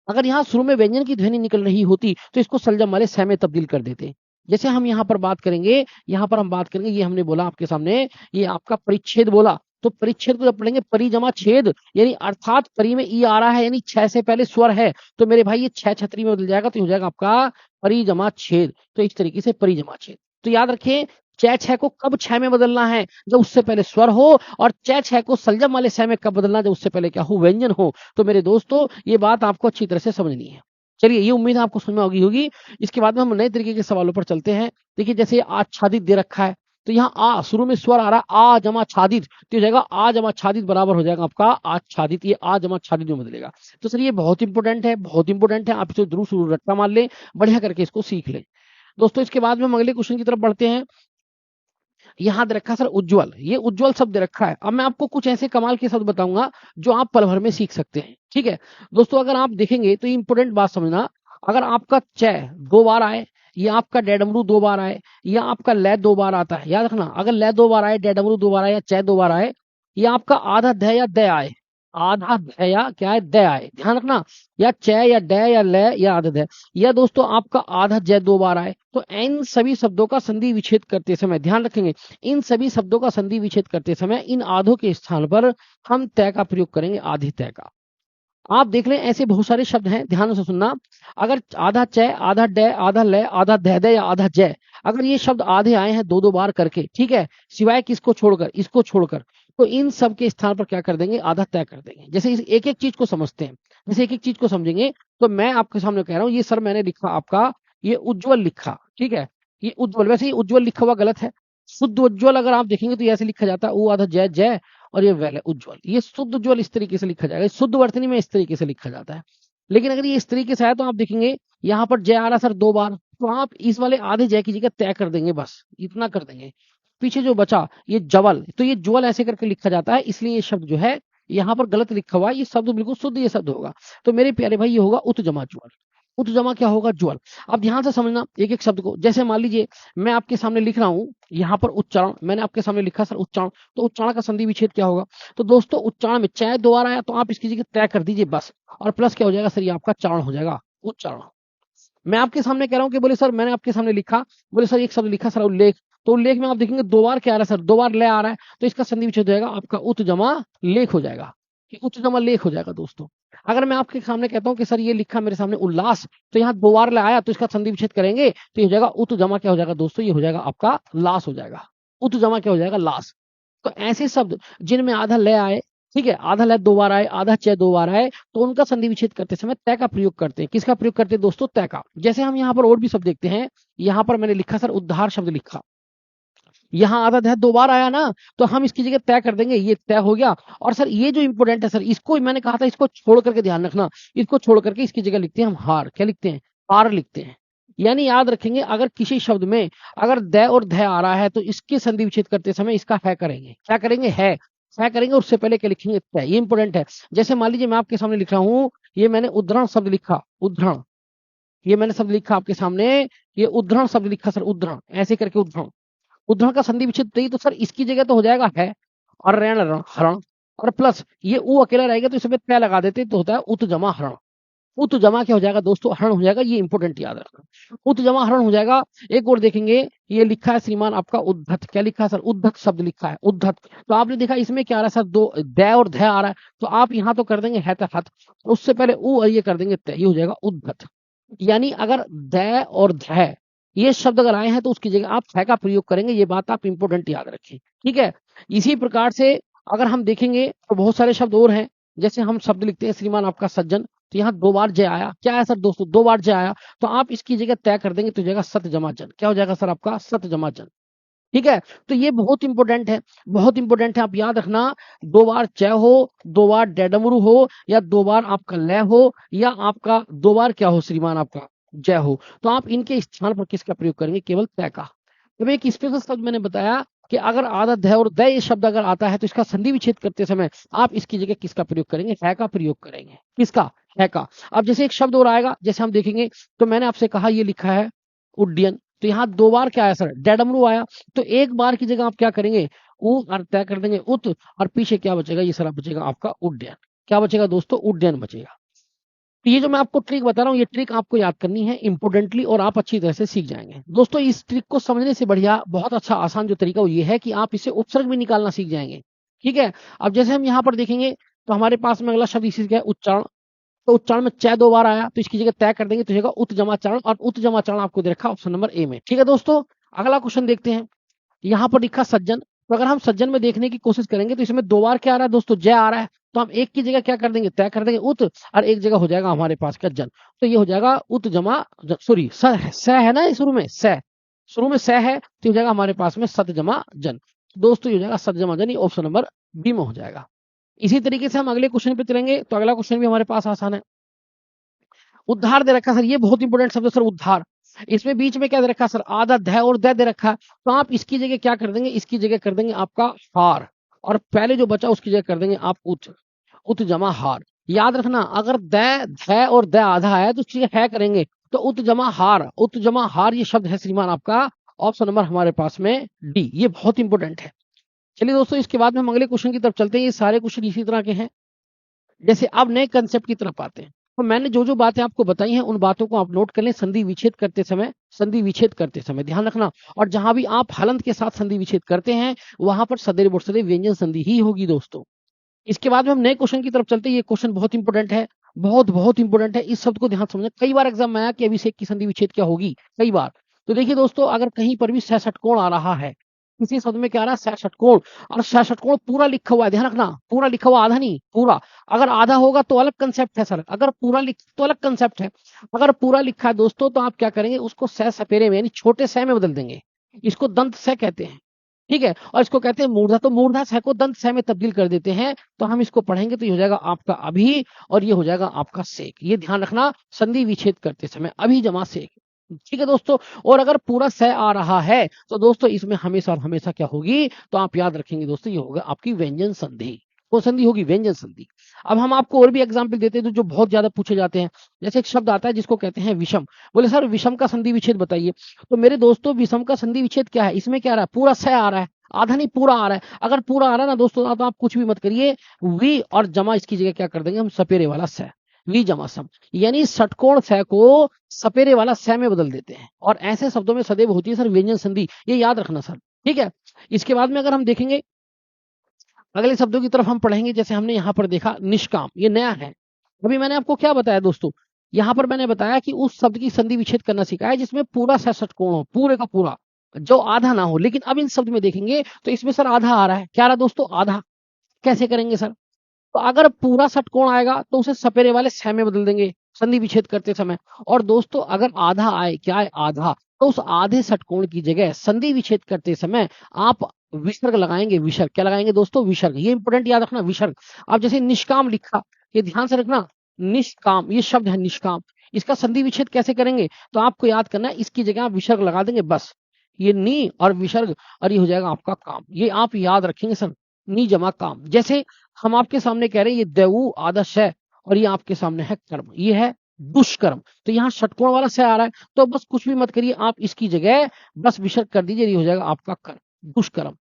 Speaker 1: अगर यहाँ शुरू में व्यंजन की ध्वनि निकल रही होती तो इसको सलजम वाले सह में तब्दील कर देते। जैसे हम यहाँ पर बात करेंगे, यहाँ पर हम बात करेंगे, ये हमने बोला आपके सामने, ये आपका परिच्छेद बोला, तो परिच्छेद को जब पढ़ेंगे परि जमा छेद, यानी अर्थात परि में ई आ रहा है, यानी छह से पहले स्वर है, तो मेरे भाई ये छह छतरी में बदल जाएगा, तो हो जाएगा आपका परि जमा छेद। तो इस तरीके से परि जमा छेद। तो याद रखें, छह छह को कब छह में बदलना है? जब उससे पहले स्वर हो, और छह छह को सलजम वाले सह में कब बदलना? जब उससे पहले क्या हो? व्यंजन हो। तो मेरे दोस्तों ये बात आपको अच्छी तरह से समझनी है। चलिए, ये उम्मीद है आपको समझ में होगी। इसके बाद में हम नए तरीके के सवालों पर चलते हैं। देखिए, जैसे आच्छादित दे रखा है, तो यहाँ आ शुरू में स्वर आ रहा है, आ जमा छादित, तो हो जाएगा आ जमा छादित बराबर हो जाएगा आपका आच्छादित। ये आ जमा छादित में बदलेगा। तो सर ये बहुत इंपॉर्टेंट है, बहुत इंपॉर्टेंट है। आप इसे जरूर शुरू रट्टा मार लें, बढ़िया करके इसको सीख लें दोस्तों। इसके बाद में हम अगले क्वेश्चन की तरफ बढ़ते हैं। यहाँ दे रखा है सर उज्ज्वल, ये उज्ज्वल शब्द दे रखा है। अब मैं आपको कुछ ऐसे कमाल के शब्द बताऊंगा जो आप पल भर में सीख सकते हैं। ठीक है दोस्तों, अगर आप देखेंगे तो इंपॉर्टेंट बात समझना, अगर आपका च दो बार आए, या आपका डेडमरू दो बार आए, या आपका लै दो बार आता है, याद रखना, अगर लै दो बार आए, डेडमरू दो बार आए, या च दो बार आए, या आपका आधा ध या द आए, आधा ध या क्या है द आए, ध्यान रखना, या च या ड या ल या आधा ध, या दोस्तों आपका आधा ज दो बार आए, तो इन सभी शब्दों का संधि विच्छेद करते समय ध्यान रखेंगे, इन सभी शब्दों का संधि विच्छेद करते समय इन आधों के स्थान पर हम तय का प्रयोग करेंगे, आधे तय का। आप देख लें, ऐसे बहुत सारे शब्द हैं, ध्यान से सुनना। अगर आधा च, आधा ड, आधा ल, आधा ध या आधा ज, अगर ये शब्द आधे आए हैं दो दो बार करके, ठीक है, सिवाय किसको छोड़कर? इसको छोड़कर, तो इन सब के स्थान पर क्या कर देंगे? आधा तय कर देंगे। जैसे इस एक एक चीज को समझते हैं, जैसे एक एक चीज को समझेंगे, तो मैं आपके सामने कह रहा हूँ, ये सर मैंने लिखा आपका, ये उज्ज्वल लिखा, ठीक है, ये उज्ज्वल, वैसे ये उज्ज्वल लिखा हुआ गलत है। शुद्ध उज्ज्वल अगर आप देखेंगे तो ये ऐसे लिखा जाता है, वो आधा जय जय, और ये वैल है उज्ज्वल। ये शुद्ध उज्ज्वल इस तरीके से लिखा जाएगा, शुद्ध वर्तनी में इस तरीके से लिखा जाता है। लेकिन अगर ये इस तरीके से आया तो आप देखेंगे यहाँ पर जय आ रहा सर दो बार, तो आप इस वाले आधे जय की जगह तय कर देंगे, बस इतना कर देंगे। पीछे जो बचा ये जवल, तो ये ज्वल ऐसे करके लिखा जाता है, इसलिए ये शब्द जो है यहाँ पर गलत लिखा हुआ है, ये शब्द बिल्कुल शुद्ध ये शब्द होगा। तो मेरे प्यारे भाई ये होगा उत जमा ज्वल। उत जमा क्या होगा? ज्वल। अब ध्यान से समझना एक एक शब्द को। जैसे मान लीजिए मैं आपके सामने लिख रहा हूँ, यहाँ पर उच्चारण मैंने आपके सामने लिखा सर उच्चारण, तो उच्चारण का संधि विच्छेद क्या होगा? तो दोस्तों उच्चारण में चाहे दो बार आया तो आप इसकी जगह तय कर दीजिए बस, और प्लस क्या हो जाएगा सर? ये आपका चारण हो जाएगा, उच्चारण। मैं आपके सामने कह रहा हूँ कि बोले सर मैंने आपके सामने लिखा, बोले सर एक शब्द लिखा सर उल्लेख, तो उल्लेख में आप देखेंगे दो बार क्या आ रहा है सर? दो बार ले आ रहा है, तो इसका संधि विच्छेद हो जाएगा आपका उत जमा लेख हो जाएगा, कि उत जमा लेख हो जाएगा दोस्तों। अगर मैं आपके सामने कहता हूँ कि सर ये लिखा मेरे सामने उल्लास, तो यहाँ दो बार ले आया तो इसका संधि विच्छेद करेंगे तो ये हो जाएगा उत जमा क्या हो जाएगा दोस्तों? ये हो जाएगा आपका लास हो जाएगा, उत जमा क्या हो जाएगा? लास। तो ऐसे शब्द जिनमें आधा ले आए, ठीक है, आधा लय दो बार आए, आधा च दो बार आए, तो उनका संधि विच्छेद करते समय तय का प्रयोग करते हैं। किसका प्रयोग करते हैं दोस्तों? तय का। जैसे हम यहाँ पर और भी शब्द देखते हैं, यहाँ पर मैंने लिखा सर उद्धार शब्द लिखा, यहाँ आधा ध्यान दो बार आया ना, तो हम इसकी जगह तय कर देंगे, ये तय हो गया। और सर ये जो इंपोर्टेंट है सर, इसको मैंने कहा था इसको छोड़ करके ध्यान रखना, इसको छोड़ करके इसकी जगह लिखते हैं हम हार, क्या लिखते हैं? पार लिखते हैं। यानी याद रखेंगे, अगर किसी शब्द में अगर द और ध आ रहा है तो इसके संधि विच्छेद करते समय इसका है करेंगे, क्या करेंगे? है करेंगे, उससे पहले क्या लिखेंगे? तय। ये इंपोर्टेंट है। जैसे मान लीजिए मैं आपके सामने लिख रहा हूँ, ये मैंने उद्धरण शब्द लिखा, उद्धरण, ये मैंने शब्द लिखा आपके सामने, ये उद्धरण शब्द लिखा सर, उद्धरण ऐसे करके उद्धरण, उद्धरण का संधि विच्छेद चाहिए तो सर इसकी जगह तो हो जाएगा है, और ऋण हरण, और प्लस ये ऊ अकेला रहेगा तो इसमें तय लगा देते तो होता है उत जमा हरण। उत जमा क्या हो जाएगा दोस्तों? हरण हो जाएगा। ये इंपोर्टेंट याद रखना, उत जमा हरण हो जाएगा। एक और देखेंगे, ये लिखा है श्रीमान आपका उद्धत, क्या लिखा है सर? उद्धत शब्द लिखा है, उद्धत। तो आपने देखा इसमें क्या आ रहा है सर? दो द और ध आ रहा है, तो आप यहाँ तो कर देंगे है हथ, उससे पहले ऊ और ये कर देंगे तय, ये हो जाएगा उद्धत। यानी अगर द और ध ये शब्द अगर आए हैं तो उसकी जगह आप थ का प्रयोग करेंगे, ये बात आप इंपोर्टेंट याद रखें, ठीक है। इसी प्रकार से अगर हम देखेंगे तो बहुत सारे शब्द और हैं। जैसे हम शब्द लिखते हैं श्रीमान आपका सज्जन, तो यहाँ 2 बार जय आया, क्या है सर दोस्तों 2 बार जय आया, तो आप इसकी जगह तय कर देंगे तो हो जाएगा सत जमा जन। क्या हो जाएगा सर आपका सत जमा जन। ठीक है, तो ये बहुत इंपॉर्टेंट है, बहुत इंपॉर्टेंट है। आप याद रखना 2 बार च हो, 2 बार डेडमरू हो, या 2 बार आपका लय हो, या आपका 2 बार क्या हो श्रीमान आपका जय हो, तो आप इनके स्थान पर किसका प्रयोग करेंगे, केवल तय का। अब एक स्पेशल शब्द मैंने बताया कि अगर आधा ध और द ये शब्द अगर आता है तो इसका संधि विच्छेद करते समय आप इसकी जगह किसका प्रयोग करेंगे, है का प्रयोग करेंगे। किसका, है का। अब जैसे एक शब्द और आएगा, जैसे हम देखेंगे, तो मैंने आपसे कहा ये लिखा है उड्डयन, तो यहाँ 2 बार क्या आया सर डेडमरू आया, तो एक बार की जगह आप क्या करेंगे उ और तय कर देंगे उत, और पीछे क्या बचेगा, ये सारा बचेगा आपका उड्डयन। क्या बचेगा दोस्तों, उड्डयन बचेगा। तो ये जो मैं आपको ट्रिक बता रहा हूँ, ये ट्रिक आपको याद करनी है इंपोर्टेंटली, और आप अच्छी तरह से सीख जाएंगे दोस्तों। इस ट्रिक को समझने से बढ़िया बहुत अच्छा आसान जो तरीका वो ये है कि आप इसे उपसर्ग भी निकालना सीख जाएंगे। ठीक है, अब जैसे हम यहाँ पर देखेंगे तो हमारे पास में अगला शब्द इसी का है उच्चारण, तो उच्चारण में च 2 बार आया तो इसकी जगह तय कर देंगे तो होगा उत जमा चरण, और उत जमा चरण आपको दे रखा ऑप्शन नंबर ए में। ठीक है दोस्तों, अगला क्वेश्चन देखते हैं। यहाँ पर लिखा सज्जन, तो अगर हम सज्जन में देखने की कोशिश करेंगे तो इसमें 2 बार क्या आ रहा है दोस्तों, जय आ रहा है, तो हम एक की जगह क्या कर देंगे, तय कर देंगे उत, और एक जगह हो जाएगा हमारे पास का जन, तो ये हो जाएगा उत जमा सॉरी स है ना, शुरू में स, शुरू में स है, तो हो जाएगा हमारे पास में सत जमा जन। दोस्तों ये हो जाएगा सत जमा जन, ये ऑप्शन नंबर बी में हो जाएगा। इसी तरीके से हम अगले क्वेश्चन पे चलेंगे, तो अगला क्वेश्चन भी हमारे पास आसान है। उद्धार दे रखा है सर, ये बहुत इंपॉर्टेंट शब्द है सर उद्धार। इसमें बीच में क्या दे रखा है सर, आधा ध और द दे रखा है, तो आप इसकी जगह क्या कर देंगे, इसकी जगह कर देंगे आपका हार, और पहले जो बचा उसकी जगह कर देंगे आप उत, उत जमा हार। याद रखना अगर ध और द आधा है तो उसकी जगह है करेंगे, तो उत जमा हार, उत जमा हार ये शब्द है श्रीमान आपका ऑप्शन नंबर हमारे पास में डी, ये बहुत इंपॉर्टेंट है। चलिए दोस्तों, इसके बाद में हम अगले क्वेश्चन की तरफ चलते हैं। ये सारे क्वेश्चन इसी तरह के हैं। जैसे अब नए कंसेप्ट की तरफ आते हैं, तो मैंने जो जो बातें आपको बताई हैं उन बातों को आप नोट कर लें संधि विच्छेद करते समय, संधि विच्छेद करते समय ध्यान रखना। और जहां भी आप हलंत के साथ संधि विच्छेद करते हैं वहां पर सदैव और सदैव व्यंजन संधि ही होगी दोस्तों। इसके बाद में हम नए क्वेश्चन की तरफ चलते हैं। ये क्वेश्चन बहुत इंपॉर्टेंट है, बहुत बहुत इंपॉर्टेंट है, इस शब्द को ध्यान समझना। कई बार एग्जाम में आया कि अभिषेक की संधि विच्छेद क्या होगी, कई बार। तो देखिए दोस्तों, अगर कहीं पर भी सह षटकोण आ रहा है, किसी शब्द में क्या आ रहा है सह षटकोण, और सह षटकोण पूरा लिखा हुआ है, ध्यान रखना पूरा लिखा हुआ, आधा नहीं पूरा। अगर आधा होगा तो अलग कंसेप्ट है सर, अगर पूरा लिख तो अलग कंसेप्ट है। अगर पूरा लिखा है दोस्तों तो आप क्या करेंगे, उसको सह सपेरे में यानी छोटे सह में बदल देंगे, इसको दंत सह कहते हैं। ठीक है, और इसको कहते हैं मूर्धा, तो मूर्धा सह को दंत सह में तब्दील कर देते हैं, तो हम इसको पढ़ेंगे तो ये हो जाएगा आपका अभी, और ये हो जाएगा आपका सेक। ये ध्यान रखना संधि विच्छेद करते समय अभी जमा सेक। ठीक है दोस्तों, और अगर पूरा सह आ रहा है तो दोस्तों इसमें हमेशा और हमेशा क्या होगी, तो आप याद रखेंगे दोस्तों, ये होगा आपकी व्यंजन संधि। वो संधि होगी व्यंजन संधि। अब हम आपको और भी एग्जाम्पल देते हैं जो बहुत ज्यादा पूछे जाते हैं। जैसे एक शब्द आता है जिसको कहते हैं विषम, बोले सर विषम का संधि विच्छेद बताइए। तो मेरे दोस्तों विषम का संधि विच्छेद क्या है, इसमें क्या आ रहा है, पूरा सह आ रहा है, आधा नहीं पूरा आ रहा है। अगर पूरा आ रहा है ना दोस्तों, तो आप कुछ भी मत करिए, वी और जमा इसकी जगह क्या कर देंगे हम, सपेरे वाला सह, वी जमा सम, यानी षटकोण सह को सपेरे वाला सह में बदल देते हैं। और ऐसे शब्दों में सदैव होती है सर व्यंजन संधि, ये याद रखना सर। ठीक है, इसके बाद में अगर हम देखेंगे अगले शब्दों की तरफ हम पढ़ेंगे। जैसे हमने यहाँ पर देखा निष्काम, ये नया है। अभी मैंने आपको क्या बताया दोस्तों, यहाँ पर मैंने बताया कि उस शब्द की संधि विच्छेद करना सिखाया जिसमें पूरा सह षटकोण हो, पूरे का पूरा, जो आधा ना हो। लेकिन अब इन शब्द में देखेंगे तो इसमें सर आधा आ रहा है, क्या आ रहा है दोस्तों, आधा। कैसे करेंगे सर, तो अगर पूरा षटकोण आएगा तो उसे सपेरे वाले सह में बदल देंगे संधि विच्छेद करते समय। और दोस्तों अगर आधा आए, क्या है आधा, तो उस आधे षटकोण की जगह संधि विच्छेद करते समय आप विसर्ग लगाएंगे, विसर्ग क्या लगाएंगे दोस्तों, विसर्ग। ये इंपोर्टेंट याद रखना, विसर्ग। अब जैसे निष्काम लिखा, ये ध्यान से रखना, निष्काम ये शब्द है निष्काम, इसका संधि विच्छेद कैसे करेंगे, तो आपको याद करना है इसकी जगह आप विसर्ग लगा देंगे बस, ये नी और विसर्ग, और ये हो जाएगा आपका काम। ये आप याद रखेंगे सर, नी जमा काम। जैसे हम आपके सामने कह रहे हैं ये देवु आदर्श है, और ये आपके सामने है कर्म, ये है दुष्कर्म। तो यहाँ षटकोण वाला से आ रहा है, तो बस कुछ भी मत करिए, आप इसकी जगह बस विसर्ग कर दीजिए, ये हो जाएगा आपका कर्म, दुष्कर्म।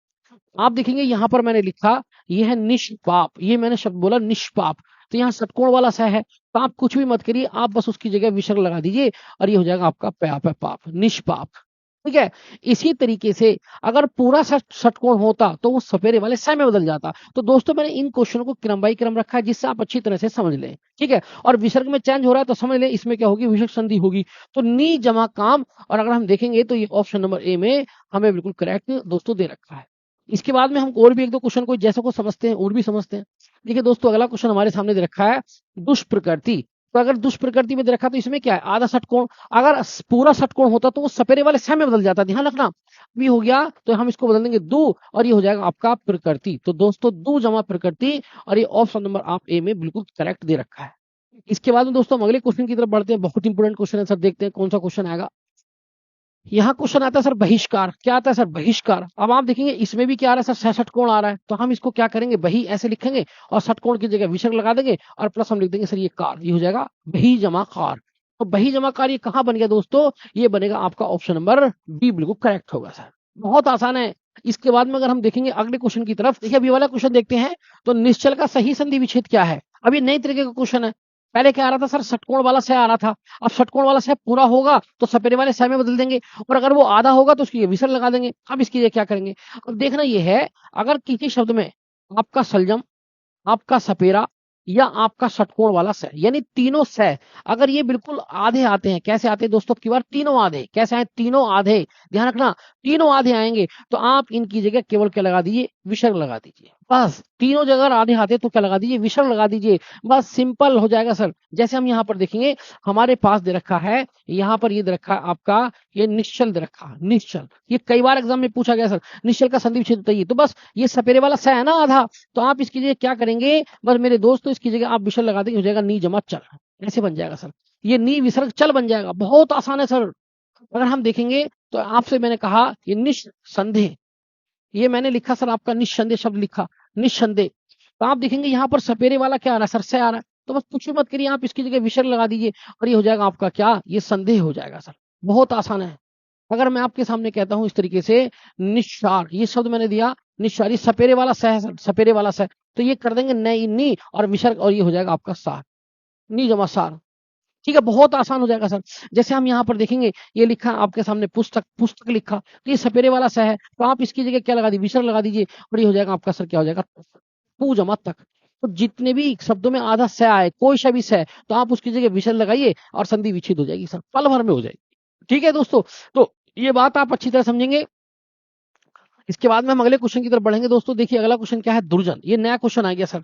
Speaker 1: आप देखेंगे यहाँ पर मैंने लिखा ये है निष्पाप, ये मैंने शब्द बोला निष्पाप, तो यहाँ षटकोण वाला स है, तो आप कुछ भी मत करिए, आप बस उसकी जगह विसर्ग लगा दीजिए, और ये हो जाएगा आपका पाप है, पाप, निष्पाप। ठीक है, इसी तरीके से अगर पूरा षटकोण होता तो वो सपेरे वाले सह में बदल जाता। तो दोस्तों मैंने इन क्वेश्चनों को क्रम बाई क्रम रखा है जिससे आप अच्छी तरह से समझ लें। ठीक है, और विसर्ग में चेंज हो रहा है तो समझ लें इसमें क्या होगी, विसर्ग संधि होगी। तो नी जमा काम, और अगर हम देखेंगे तो ये ऑप्शन नंबर ए में हमें बिल्कुल करेक्ट दोस्तों दे रखा है। इसके बाद में हम और भी एक दो क्वेश्चन को जैसे को समझते हैं और भी समझते हैं। देखिए दोस्तों, अगला क्वेश्चन हमारे सामने दे रखा है दुष्प्रकृति। तो अगर दुष्प्रकृति में दे रखा तो इसमें क्या है, आधा षटकोण। अगर पूरा षटकोण होता तो वो सपेरे वाले सह में बदल जाता, ध्यान रखना। भी हो गया तो हम इसको बदल देंगे दू, और ये हो जाएगा आपका प्रकृति। तो दोस्तों दू जमा प्रकृति, और ये ऑप्शन नंबर आप ए में बिल्कुल करेक्ट दे रखा है। इसके बाद में दोस्तों हम अगले क्वेश्चन की तरफ बढ़ते हैं। बहुत इंपॉर्टेंट क्वेश्चन है सर, देखते हैं कौन सा क्वेश्चन आएगा। यहाँ क्वेश्चन आता है सर बहिष्कार। क्या आता है सर, बहिष्कार। अब आप देखेंगे इसमें भी क्या आ रहा है सर, षटकोण आ रहा है। तो हम इसको क्या करेंगे, बही ऐसे लिखेंगे और षटकोण की जगह विसर्ग लगा देंगे और प्लस हम लिख देंगे सर ये कार, ये हो जाएगा बही जमा कार। तो बही जमा कार ये कहाँ बन गया दोस्तों, ये बनेगा आपका ऑप्शन नंबर बी, बिल्कुल करेक्ट होगा सर। बहुत आसान है। इसके बाद में अगर हम देखेंगे अगले क्वेश्चन की तरफ, देखिए अभी वाला क्वेश्चन देखते हैं। तो निश्चल का सही संधि विच्छेद क्या है। अब ये नई तरीके का क्वेश्चन है। पहले क्या आ रहा था सर, षटकोण वाला सह आ रहा था। अब षटकोण वाला सह पूरा होगा तो सपेरे वाले सह में बदल देंगे, और अगर वो आधा होगा तो उसकी विसर्ग लगा देंगे। अब इसके लिए क्या करेंगे, अब देखना ये है, अगर किसी शब्द में आपका सलजम, आपका सपेरा या आपका षटकोण वाला सह, यानी तीनों सह अगर ये बिल्कुल आधे आते हैं, कैसे आते हैं दोस्तों, की बार तीनों आधे, कैसे आए, तीनों आधे, ध्यान रखना, तीनों आधे आएंगे तो आप इनकी जगह केवल क्या लगा दीजिए, विसर्ग लगा दीजिए। बस तीनों जगह अगर आधे आते तो क्या लगा दीजिए, विसर्ग लगा दीजिए। बस सिंपल हो जाएगा सर। जैसे हम यहाँ पर देखेंगे, हमारे पास दे रखा है, यहाँ पर ये दे रखा है आपका, ये निश्चल दे रखा है, निश्चल। ये कई बार एग्जाम में पूछा गया सर, निश्चल का संधि विच्छेद बताइए। तो बस ये सपेरे वाला सह है ना आधा, तो आप इसकी जगह क्या करेंगे, बस मेरे दोस्तों इसकी जगह आप विसर्ग लगा देंगे, हो जाएगा नी जमा चल, ऐसे बन जाएगा सर। ये नी विसर्ग चल बन जाएगा। बहुत आसान है सर। अगर हम देखेंगे तो आपसे मैंने कहा ये निस्संदेह, ये मैंने लिखा सर आपका निस्संदेह शब्द लिखा, निस्संदेह। तो आप देखेंगे यहाँ पर सपेरे वाला क्या आ रहा है सर, से आ रहा है। तो बस कुछ भी मत करिए, आप इसकी जगह विसर्ग लगा दीजिए और ये हो जाएगा आपका क्या, ये संदेह हो जाएगा सर। बहुत आसान है। अगर मैं आपके सामने कहता हूं इस तरीके से, निस्सार, ये शब्द मैंने दिया निस्सार, ये सपेरे वाला सह है सर, सपेरे वाला सह। तो ये कर देंगे नई नी और विसर्ग, और ये हो जाएगा आपका सार, नी जमा सार। ठीक है, बहुत आसान हो जाएगा सर। जैसे हम यहाँ पर देखेंगे, ये लिखा आपके सामने पुस्तक, पुस्तक लिखा, तो ये सपेरे वाला सह है, तो आप इसकी जगह क्या लगा दीजिए, विसर्ग लगा दीजिए, और ये हो जाएगा आपका सर क्या हो जाएगा, पू जमा तक। तो जितने भी शब्दों में आधा स आए, कोई सा भी स, तो आप उसकी जगह विसर्ग लगाइए और संधि विच्छेद हो जाएगी सर, पल भर में हो जाएगी। ठीक है दोस्तों, तो ये बात आप अच्छी तरह समझेंगे। इसके बाद में हम अगले क्वेश्चन की तरफ बढ़ेंगे दोस्तों। देखिए अगला क्वेश्चन क्या है, दुर्जन। ये नया क्वेश्चन आ गया सर।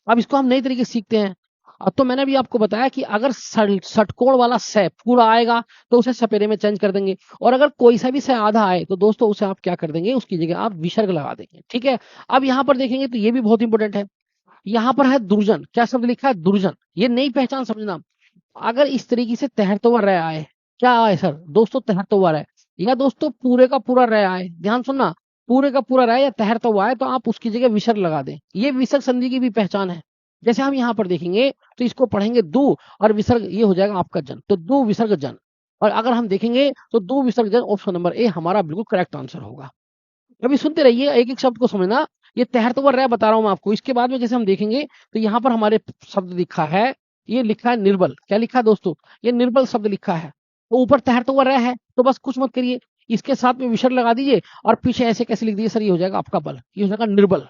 Speaker 1: अब इसको हम नई तरीके से सीखते हैं। अब तो मैंने भी आपको बताया कि अगर षटकोण वाला स पूरा आएगा तो उसे सपेरे में चेंज कर देंगे, और अगर कोई सा भी स आधा आए तो दोस्तों उसे आप क्या कर देंगे, उसकी जगह आप विसर्ग लगा देंगे। ठीक है, अब यहाँ पर देखेंगे तो ये भी बहुत इंपॉर्टेंट है। यहाँ पर है दुर्जन, क्या शब्द लिखा है, दुर्जन। ये नई पहचान समझना। अगर इस तरीके से तहरता हुआ रह आए, क्या आए सर दोस्तों, तहरता हुआ रह, या दोस्तों पूरे का पूरा रह आए, ध्यान सुनना, पूरे का पूरा रह या तहरता हुआ है तो आप उसकी जगह विसर्ग लगा दें। ये विसर्ग संधि की भी पहचान है। जैसे हम यहाँ पर देखेंगे तो इसको पढ़ेंगे दू और विसर्ग, ये हो जाएगा आपका जन, तो दू विसर्ग जन। और अगर हम देखेंगे तो दू विसर्ग जन, ऑप्शन नंबर ए हमारा बिल्कुल करेक्ट आंसर होगा। अभी सुनते रहिए, एक एक शब्द को समझना। ये तहरता हुआ रह बता रहा हूं मैं आपको। इसके बाद में जैसे हम देखेंगे तो यहाँ पर हमारे शब्द लिखा है, ये लिखा है निर्बल। क्या लिखा है दोस्तों, ये निर्बल शब्द लिखा है। तो ऊपर तहरता हुआ रह है, तो बस कुछ मत करिए, इसके साथ में विसर्ग लगा दीजिए और पीछे ऐसे कैसे लिख दीजिए सर, ये हो जाएगा आपका बल, ये हो जाएगा निर्बल।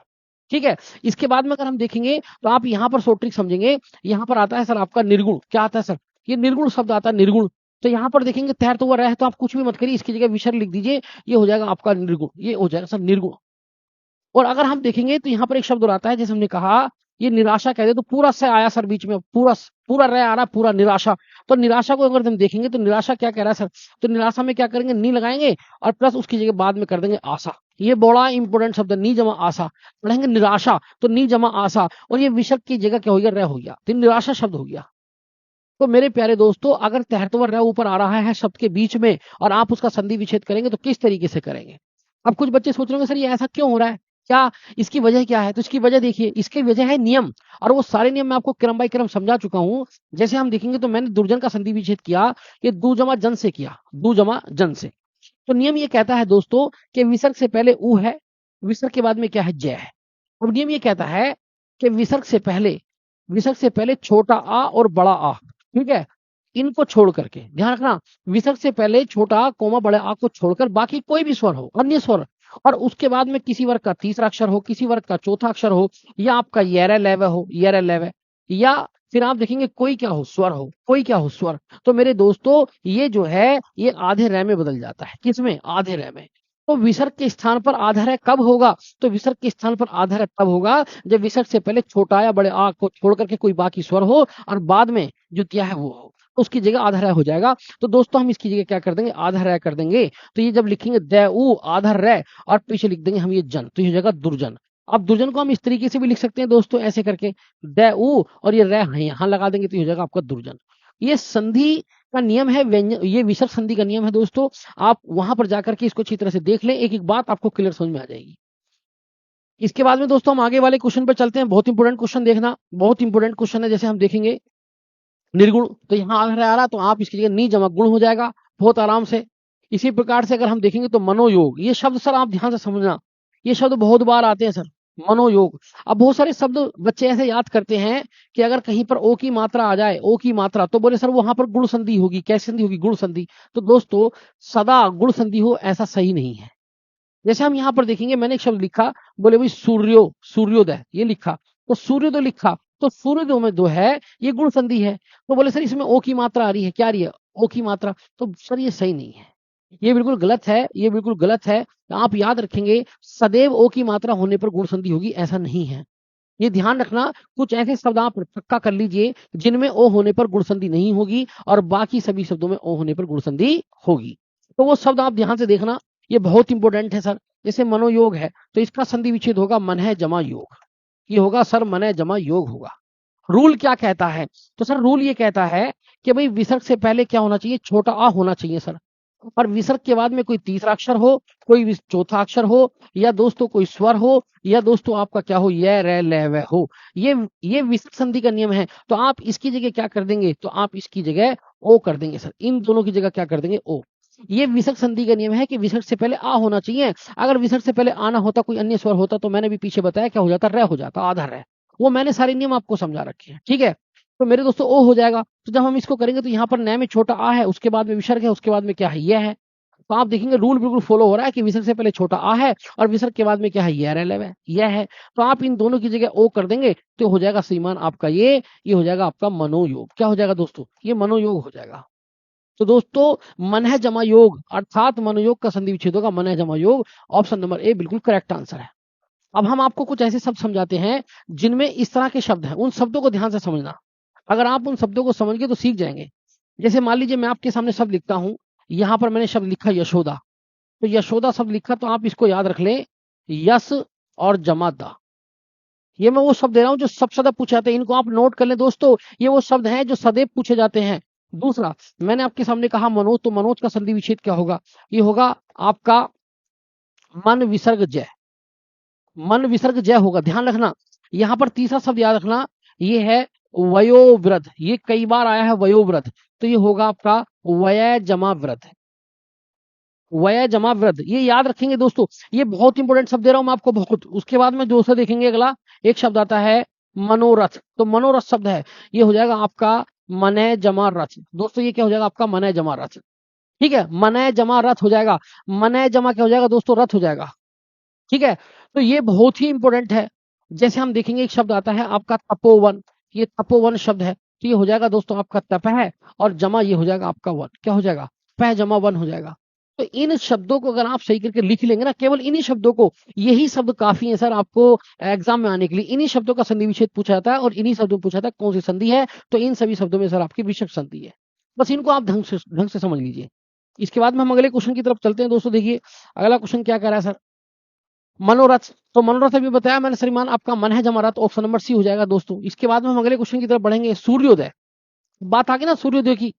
Speaker 1: ठीक है, इसके बाद में अगर हम देखेंगे तो आप यहाँ पर शॉर्ट ट्रिक समझेंगे। यहाँ पर आता है सर आपका निर्गुण। क्या आता है सर, ये निर्गुण शब्द आता है, निर्गुण। तो यहाँ पर देखेंगे तैरता हुआ रह है, तो आप कुछ भी मत करिए, इसकी जगह विसर्ग लिख दीजिए, ये हो जाएगा आपका निर्गुण, ये हो जाएगा सर निर्गुण। और अगर हम देखेंगे तो यहाँ पर एक शब्द और आता है, जैसे हमने कहा ये निराशा कहते, तो पूरा से आया सर बीच में, पूरा पूरा रह आ रहा, पूरा निराशा। तो निराशा को अगर हम देखेंगे तो निराशा क्या कह रहा है सर, तो निराशा में क्या करेंगे, नी लगाएंगे और प्लस उसकी जगह बाद में कर देंगे आशा। ये बड़ा इंपॉर्टेंट शब्द है, नी जमा आशा। पढ़ेंगे निराशा तो नी जमा आशा, और ये विसर्ग की जगह क्या हो गया, रह हो गया, तो निराशा शब्द हो गया। तो मेरे प्यारे दोस्तों, अगर तहरता हुआ रह ऊपर आ रहा है शब्द के बीच में और आप उसका संधि विच्छेद करेंगे तो किस तरीके से करेंगे। अब कुछ बच्चे सोच रहे होंगे सर ये ऐसा क्यों हो रहा है, क्या इसकी वजह क्या है। तो इसकी वजह देखिए, इसकी वजह है नियम, और वो सारे नियम मैं आपको क्रम बाय क्रम समझा चुका हूं। जैसे हम देखेंगे तो मैंने दुर्जन का संधि विच्छेद किया, ये दू जमा जन से किया, दू जमा जन से। तो नियम ये कहता है दोस्तों कि विसर्ग से पहले उ है, विसर्ग के बाद में क्या है, जय है। अब नियम ये कहता है कि विसर्ग से पहले छोटा आ और बड़ा आ, ठीक है, इनको छोड़ करके ध्यान रखना, विसर्ग से पहले छोटा आ कोमा बड़े आ को छोड़कर बाकी कोई भी स्वर हो, अन्य स्वर, और उसके बाद में किसी वर्ग का तीसरा अक्षर हो, किसी वर्ग का चौथा अक्षर हो, या आपका येरे लेवे हो, येरे लेवे, या फिर आप देखेंगे कोई क्या हो, स्वर हो, कोई क्या हो, स्वर। तो मेरे दोस्तों ये जो है ये आधे रह में बदल जाता है, किसमें, आधे रह में। तो विसर्ग के स्थान पर आधार है कब होगा? तो विसर्ग के स्थान पर आधार है तब होगा जब विसर्ग से पहले छोटा या बड़े आ को छोड़ करके कोई बाकी स्वर हो और बाद में जो क्या है वो हो, तो उसकी जगह आधार है हो जाएगा। तो दोस्तों हम इसकी जगह क्या कर देंगे? आधार है कर देंगे। तो ये जब लिखेंगे द उ आधार रे और पीछे लिख देंगे हम ये जन, तो ये हो जाएगा दुर्जन। अब दुर्जन को हम इस तरीके से भी लिख सकते हैं दोस्तों, ऐसे करके द उ और ये रे यहाँ लगा देंगे तो ये हो जाएगा आपका दुर्जन। ये संधि का नियम है, व्यंजन, ये विसर्ग संधि का नियम है दोस्तों। आप वहां पर जाकर के इसको अच्छी तरह से देख लें, एक एक बात आपको क्लियर समझ में आ जाएगी। इसके बाद में दोस्तों हम आगे वाले क्वेश्चन पर चलते हैं। बहुत इंपॉर्टेंट क्वेश्चन देखना, बहुत इंपॉर्टेंट क्वेश्चन है। जैसे हम देखेंगे निर्गुण, तो यहाँ अगर आ रहा तो आप इसकी जगह नी जमा गुण हो जाएगा बहुत आराम से। इसी प्रकार से अगर हम देखेंगे तो मनोयोग, ये शब्द सर आप ध्यान से समझना, ये शब्द बहुत बार आते हैं सर, मनोयोग। अब बहुत सारे शब्द बच्चे ऐसे याद करते हैं कि अगर कहीं पर ओ की मात्रा आ जाए, ओ की मात्रा, तो बोले सर वहां पर गुण संधि होगी। कैसी संधि होगी? गुण संधि। तो दोस्तों सदा गुण संधि हो ऐसा सही नहीं है। जैसे हम यहाँ पर देखेंगे, मैंने एक शब्द लिखा, बोले भाई सूर्यो, सूर्योदय, ये लिखा, तो सूर्योदय लिखा, तो सूर्योदय में दो है, ये गुण संधि है। तो बोले सर इसमें ओ की मात्रा आ रही है, क्या आ रही है? ओ की मात्रा। तो सर ये सही नहीं है, ये बिल्कुल गलत है, ये बिल्कुल गलत है। आप याद रखेंगे सदैव ओ की मात्रा होने पर गुण संधि होगी, ऐसा नहीं है। ये ध्यान रखना, कुछ ऐसे शब्द आप पक्का कर लीजिए जिनमें ओ होने पर गुण संधि नहीं होगी और बाकी सभी शब्दों में ओ होने पर गुण संधि होगी। तो वो शब्द आप ध्यान से देखना, ये बहुत इंपॉर्टेंट है सर। जैसे मनोयोग है तो इसका संधि विच्छेद होगा मन है जमा योग, ये होगा सर मन है जमा योग होगा। रूल क्या कहता है? तो सर रूल ये कहता है कि भाई विसर्ग से पहले क्या होना चाहिए? छोटा आ होना चाहिए सर, और विसर्ग के बाद में कोई तीसरा अक्षर हो, कोई चौथा अक्षर हो, या दोस्तों कोई स्वर हो, या दोस्तों आपका क्या हो? ये रे ले वे हो। ये विसर्ग संधि का नियम है। तो आप इसकी जगह क्या कर देंगे? तो आप इसकी जगह ओ कर देंगे सर, इन दोनों की जगह क्या कर देंगे? ओ। ये विसर्ग संधि का नियम है कि विसर्ग से पहले आ होना चाहिए। अगर विसर्ग से पहले आना होता, कोई अन्य स्वर होता, तो मैंने भी पीछे बताया क्या हो जाता? रे हो जाता, आधा रे। वो मैंने सारे नियम आपको समझा रखे हैं, ठीक है। तो मेरे दोस्तों ओ हो जाएगा। तो जब हम इसको करेंगे तो यहाँ पर नए में छोटा आ है, उसके बाद में विसर्ग है, उसके बाद में क्या है? यह है। तो आप देखेंगे रूल बिल्कुल फॉलो हो रहा है कि विसर्ग से पहले छोटा आ है और विसर्ग के बाद में क्या है? यह है। तो आप इन दोनों की जगह ओ कर देंगे तो हो जाएगा श्रीमान आपका ये हो जाएगा आपका मनोयोग। क्या हो जाएगा दोस्तों? ये मनोयोग हो जाएगा। तो दोस्तों मन है जमा योग अर्थात मनोयोग का संधि विच्छेद होगा मन है जमा योग। ऑप्शन नंबर ए बिल्कुल करेक्ट आंसर है। अब हम आपको कुछ ऐसे शब्द समझाते हैं जिनमें इस तरह के शब्द हैं, उन शब्दों को ध्यान से समझना। अगर आप उन शब्दों को समझ गए तो सीख जाएंगे। जैसे मान लीजिए मैं आपके सामने शब्द लिखता हूं, यहां पर मैंने शब्द लिखा यशोदा, तो यशोदा शब्द लिखा, तो आप इसको याद रख लें यस और जमादा। ये मैं वो शब्द दे रहा हूं जो सब सदैव पूछे जाते हैं, इनको आप नोट कर लें दोस्तों। ये वो शब्द हैं जो सदैव पूछे जाते हैं। दूसरा मैंने आपके सामने कहा मनोज, तो मनोज का संधि विच्छेद क्या होगा? ये होगा आपका मन विसर्ग जय, मन विसर्ग जय होगा, ध्यान रखना। यहां पर तीसरा शब्द याद रखना, ये है वयोवृद्ध, ये कई बार आया है वयोवृद्ध, तो ये होगा आपका वय जमा वृद्ध, वय जमा वृद्ध, ये याद रखेंगे दोस्तों। ये बहुत इंपॉर्टेंट शब्द दे रहा हूं मैं आपको बहुत। उसके बाद में दोस्तों देखेंगे अगला एक शब्द आता है मनोरथ, तो मनोरथ शब्द है, ये हो जाएगा आपका मने जमा रथ। दोस्तों ये क्या हो जाएगा? आपका मने जमा रथ, ठीक है, मने जमा रथ हो जाएगा। मने जमा क्या हो जाएगा दोस्तों? रथ हो जाएगा, ठीक है। तो ये बहुत ही इंपॉर्टेंट है। जैसे हम देखेंगे एक शब्द आता है आपका तपोवन, ये तपोवन शब्द है, तो ये हो जाएगा दोस्तों आपका तप है और जमा ये हो जाएगा आपका वन, क्या हो जाएगा? पह जमा वन हो जाएगा। तो इन शब्दों को अगर आप सही करके लिख लेंगे ना, केवल इन्हीं शब्दों को, यही शब्द काफी है सर आपको एग्जाम में आने के लिए। इन्हीं शब्दों का संधि विच्छेद पूछा जाता है और इन्हीं शब्दों में पूछा जाता है कौन सी संधि है, तो इन सभी शब्दों में सर आपकी विषम संधि है। बस इनको आप ढंग से समझ लीजिए। इसके बाद में हम अगले क्वेश्चन की तरफ चलते हैं दोस्तों। देखिए अगला क्वेश्चन क्या कह रहा है सर? मनोरथ, तो मनोरथ अभी बताया मैंने श्रीमान आपका मन है जमा रथ, ऑप्शन नंबर सी हो जाएगा दोस्तों। इसके बाद में हम अगले क्वेश्चन की तरफ बढ़ेंगे। सूर्योदय, बात आ गई ना सूर्योदय की,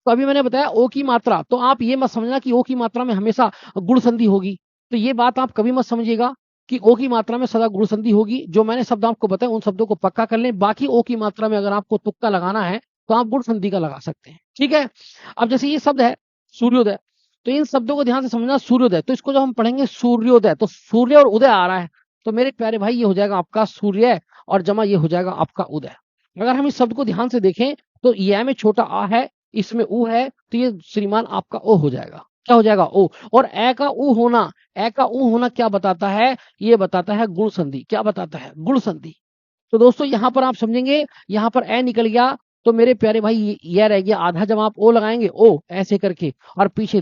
Speaker 1: तो अभी मैंने बताया ओ की मात्रा, तो आप ये मत समझना कि ओ की मात्रा में हमेशा गुण संधि होगी, तो ये बात आप कभी मत समझिएगा कि ओ की मात्रा में सदा गुण संधि होगी। जो मैंने शब्द आपको बताया उन शब्दों को पक्का कर लें, बाकी ओ की मात्रा में अगर आपको तुक्का लगाना है तो आप गुण संधि का लगा सकते हैं, ठीक है। अब जैसे ये शब्द है सूर्योदय, तो इन शब्दों को ध्यान से समझना। सूर्योदय, तो इसको जब हम पढ़ेंगे सूर्योदय, तो सूर्य और उदय आ रहा है, तो मेरे प्यारे भाई ये हो जाएगा आपका सूर्य और जमा ये हो जाएगा आपका उदय। अगर हम इस शब्द को ध्यान से देखें तो यह में छोटा आ है, इसमें ऊ है, तो ये श्रीमान आपका ओ हो जाएगा। क्या हो जाएगा? ओ। और ए का ऊ होना, ए का ऊ होना क्या बताता है? ये बताता है गुण संधि। क्या बताता है? गुण संधि। तो दोस्तों यहां पर आप समझेंगे, यहां पर ए निकल गया, तो मेरे प्यारे भाई यह रह गया आधा, जब आप ओ लगाएंगे ओ ऐसे करके और पीछे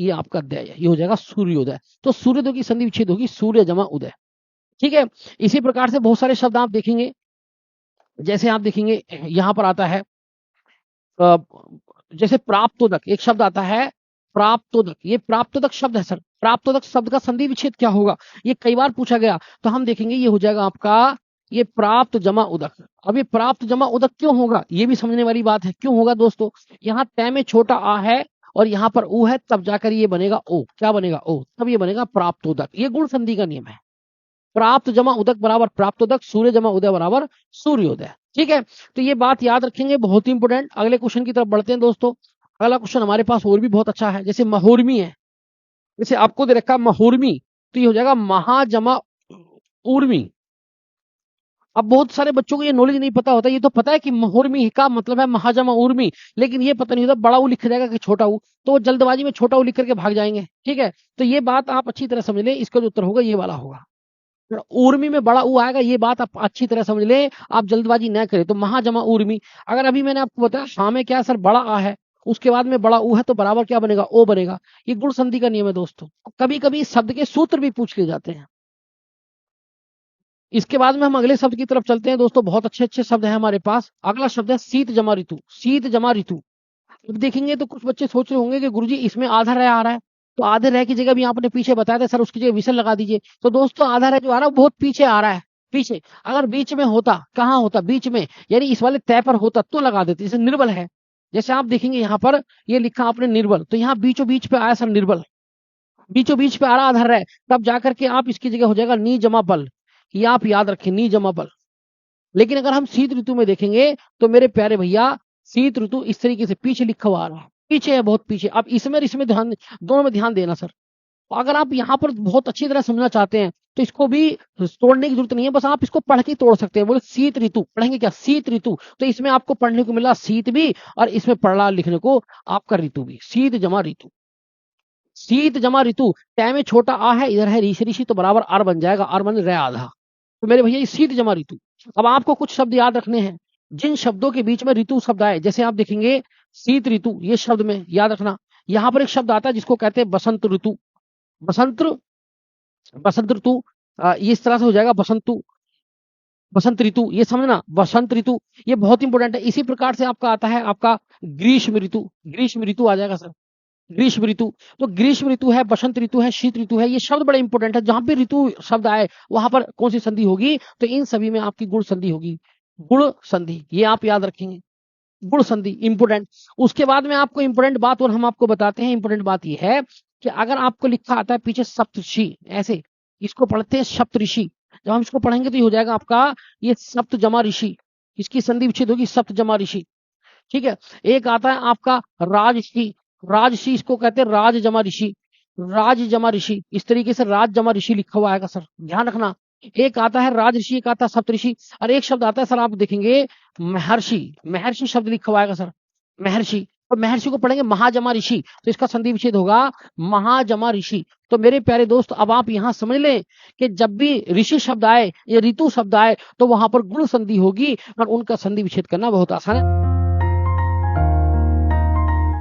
Speaker 1: ये आपका अध्याय है, ये हो जाएगा सूर्योदय। तो सूर्योदय की संधि विच्छेद होगी सूर्य जमा उदय। ठीक है, इसी प्रकार से बहुत सारे शब्द आप देखेंगे, जैसे आप देखेंगे यहां पर आता है जैसे प्राप्तोदक, एक शब्द आता है प्राप्तोदक, ये प्राप्तोदक शब्द है सर। प्राप्तोदक शब्द का संधि विच्छेद क्या होगा, ये कई बार पूछा गया, तो हम देखेंगे ये हो जाएगा आपका ये प्राप्त जमा उदक। अब ये प्राप्त जमा उदक क्यों होगा, ये भी समझने वाली बात है। क्यों होगा दोस्तों, यहाँ तय में छोटा आ है और यहाँ पर ऊ है, तब जाकर ये बनेगा ओ। क्या बनेगा, ओ, तब ये बनेगा प्राप्तोदक। ये गुण संधि का नियम है। प्राप्त जमा उदक बराबर प्राप्तोदक, सूर्य जमा उदय बराबर सूर्योदय। ठीक है, तो ये बात याद रखेंगे, बहुत ही इंपोर्टेंट। अगले क्वेश्चन की तरफ बढ़ते हैं दोस्तों। अगला क्वेश्चन हमारे पास और भी बहुत अच्छा है, जैसे महोर्मी है, जैसे आपको दे रखा महोर्मी, तो ये हो जाएगा महाजमा उर्मी। अब बहुत सारे बच्चों को ये नॉलेज नहीं पता होता, ये तो पता है कि महोर्मी का मतलब है महाजमा उर्मी, लेकिन ये पता नहीं होता बड़ा ऊ लिख जाएगा कि छोटा ऊ, तो वो जल्दबाजी में छोटा ऊ लिख करके भाग जाएंगे। ठीक है, तो ये बात आप अच्छी तरह समझ लें, इसका जो उत्तर होगा ये वाला होगा। उर्मी में बड़ा ऊ आएगा, ये बात आप अच्छी तरह समझ ले, आप जल्दबाजी न करें। तो महाजमा उर्मी, अगर अभी मैंने आपको बताया हाँ में क्या सर बड़ा आ है, उसके बाद में बड़ा ऊ है, तो बराबर क्या बनेगा, ओ बनेगा। ये गुण संधि का नियम है दोस्तों। कभी कभी शब्द के सूत्र भी पूछ लिए जाते हैं। इसके बाद में हम अगले शब्द की तरफ चलते हैं दोस्तों, बहुत अच्छे अच्छे शब्द हैं हमारे पास। अगला शब्द है शीत जमा ऋतु। शीत जमा ऋतु, अब देखेंगे तो कुछ बच्चे सोच रहे होंगे कि गुरुजी इसमें आधा रह आ रहा है, तो आधे रह की जगह भी आपने पीछे बताया था सर, उसकी जगह विसल लगा दीजिए। तो दोस्तों आधा रह जो आ रहा है बहुत पीछे आ रहा है, पीछे। अगर बीच में होता, कहाँ होता, बीच में, यानी इस वाले तय पर होता तो लगा देते। जैसे निर्बल है, जैसे आप देखेंगे यहाँ पर ये लिखा आपने निर्बल, तो यहाँ बीचों बीच पे आया सर निर्बल, बीचों बीच पे आ रहा आधा रह, तब जाकर के आप इसकी जगह हो जाएगा नी जमा बल। ये आप याद रखें, नी जमा बल। लेकिन अगर हम शीत ऋतु में देखेंगे तो मेरे प्यारे भैया शीत ऋतु इस तरीके से पीछे लिखा हुआ आ रहा है, पीछे है, बहुत पीछे। अब इसमें और इसमें ध्यान, दोनों में ध्यान देना सर। तो अगर आप यहाँ पर बहुत अच्छी तरह समझना चाहते हैं तो इसको भी तोड़ने की जरूरत नहीं है, बस आप इसको पढ़ के तोड़ सकते हैं। बोले शीत ऋतु पढ़ेंगे क्या, शीत ऋतु, तो इसमें आपको पढ़ने को मिला शीत भी, और इसमें पढ़ा लिखने को आपका ऋतु भी, शीत जमा ऋतु। शीत जमा ऋतु, तय में छोटा आ है, इधर है ऋषि ऋषि, तो बराबर आर बन जाएगा, आर बन रह आधा। तो मेरे भैया ये शीत जमा ऋतु। अब आपको कुछ शब्द याद रखने हैं, जिन शब्दों के बीच में ऋतु शब्द आए, जैसे आप देखेंगे शीत ऋतु, ये शब्द में याद रखना। यहाँ पर एक शब्द आता है जिसको कहते हैं बसंत ऋतु। बसंत, बसंत ऋतु, ये इस तरह से हो जाएगा बसंतु, बसंत ऋतु, ये समझना बसंत ऋतु, ये बहुत इंपॉर्टेंट है। इसी प्रकार से आपका आता है आपका ग्रीष्म ऋतु, ग्रीष्म ऋतु आ जाएगा सर, ग्रीष्म ऋतु। तो ग्रीष्म ऋतु है, बसंत ऋतु है, शीत ऋतु है, ये शब्द बड़े इंपॉर्टेंट है। जहां पे ऋतु शब्द आए वहां पर कौन सी संधि होगी, तो इन सभी में आपकी गुण संधि होगी, गुण संधि, ये आप याद रखेंगे, गुण संधि इंपोर्टेंट। उसके बाद में आपको इंपोर्टेंट बात और हम आपको बताते हैं, इंपोर्टेंट बात ये है कि अगर आपको लिखा आता है पीछे सप्तऋषि, ऐसे इसको पढ़ते हैं सप्तऋषि। जब हम इसको पढ़ेंगे तो ये हो जाएगा आपका ये सप्त जमा ऋषि, इसकी संधि विच्छेद होगी सप्त जमा ऋषि। ठीक है, एक आता है आपका राजसी, राजसी इसको कहते हैं राज जमा ऋषि, राज जमा ऋषि, इस तरीके से राज जमा ऋषि लिखा हुआ आएगा सर, ध्यान रखना। एक आता है राज ऋषि, एक आता है सप्तऋषि, और एक शब्द आता है सर आप देखेंगे महर्षि, महर्षि शब्द लिखा हुआ आएगा सर, महर्षि। और महर्षि को पढ़ेंगे महाजमा ऋषि, तो इसका संधि विच्छेद होगा महाजमा ऋषि। तो मेरे प्यारे दोस्त अब आप यहां समझ लें कि जब भी ऋषि शब्द आए या ऋतु शब्द आए तो वहां पर गुण संधि होगी, और उनका संधि विच्छेद करना बहुत आसान है।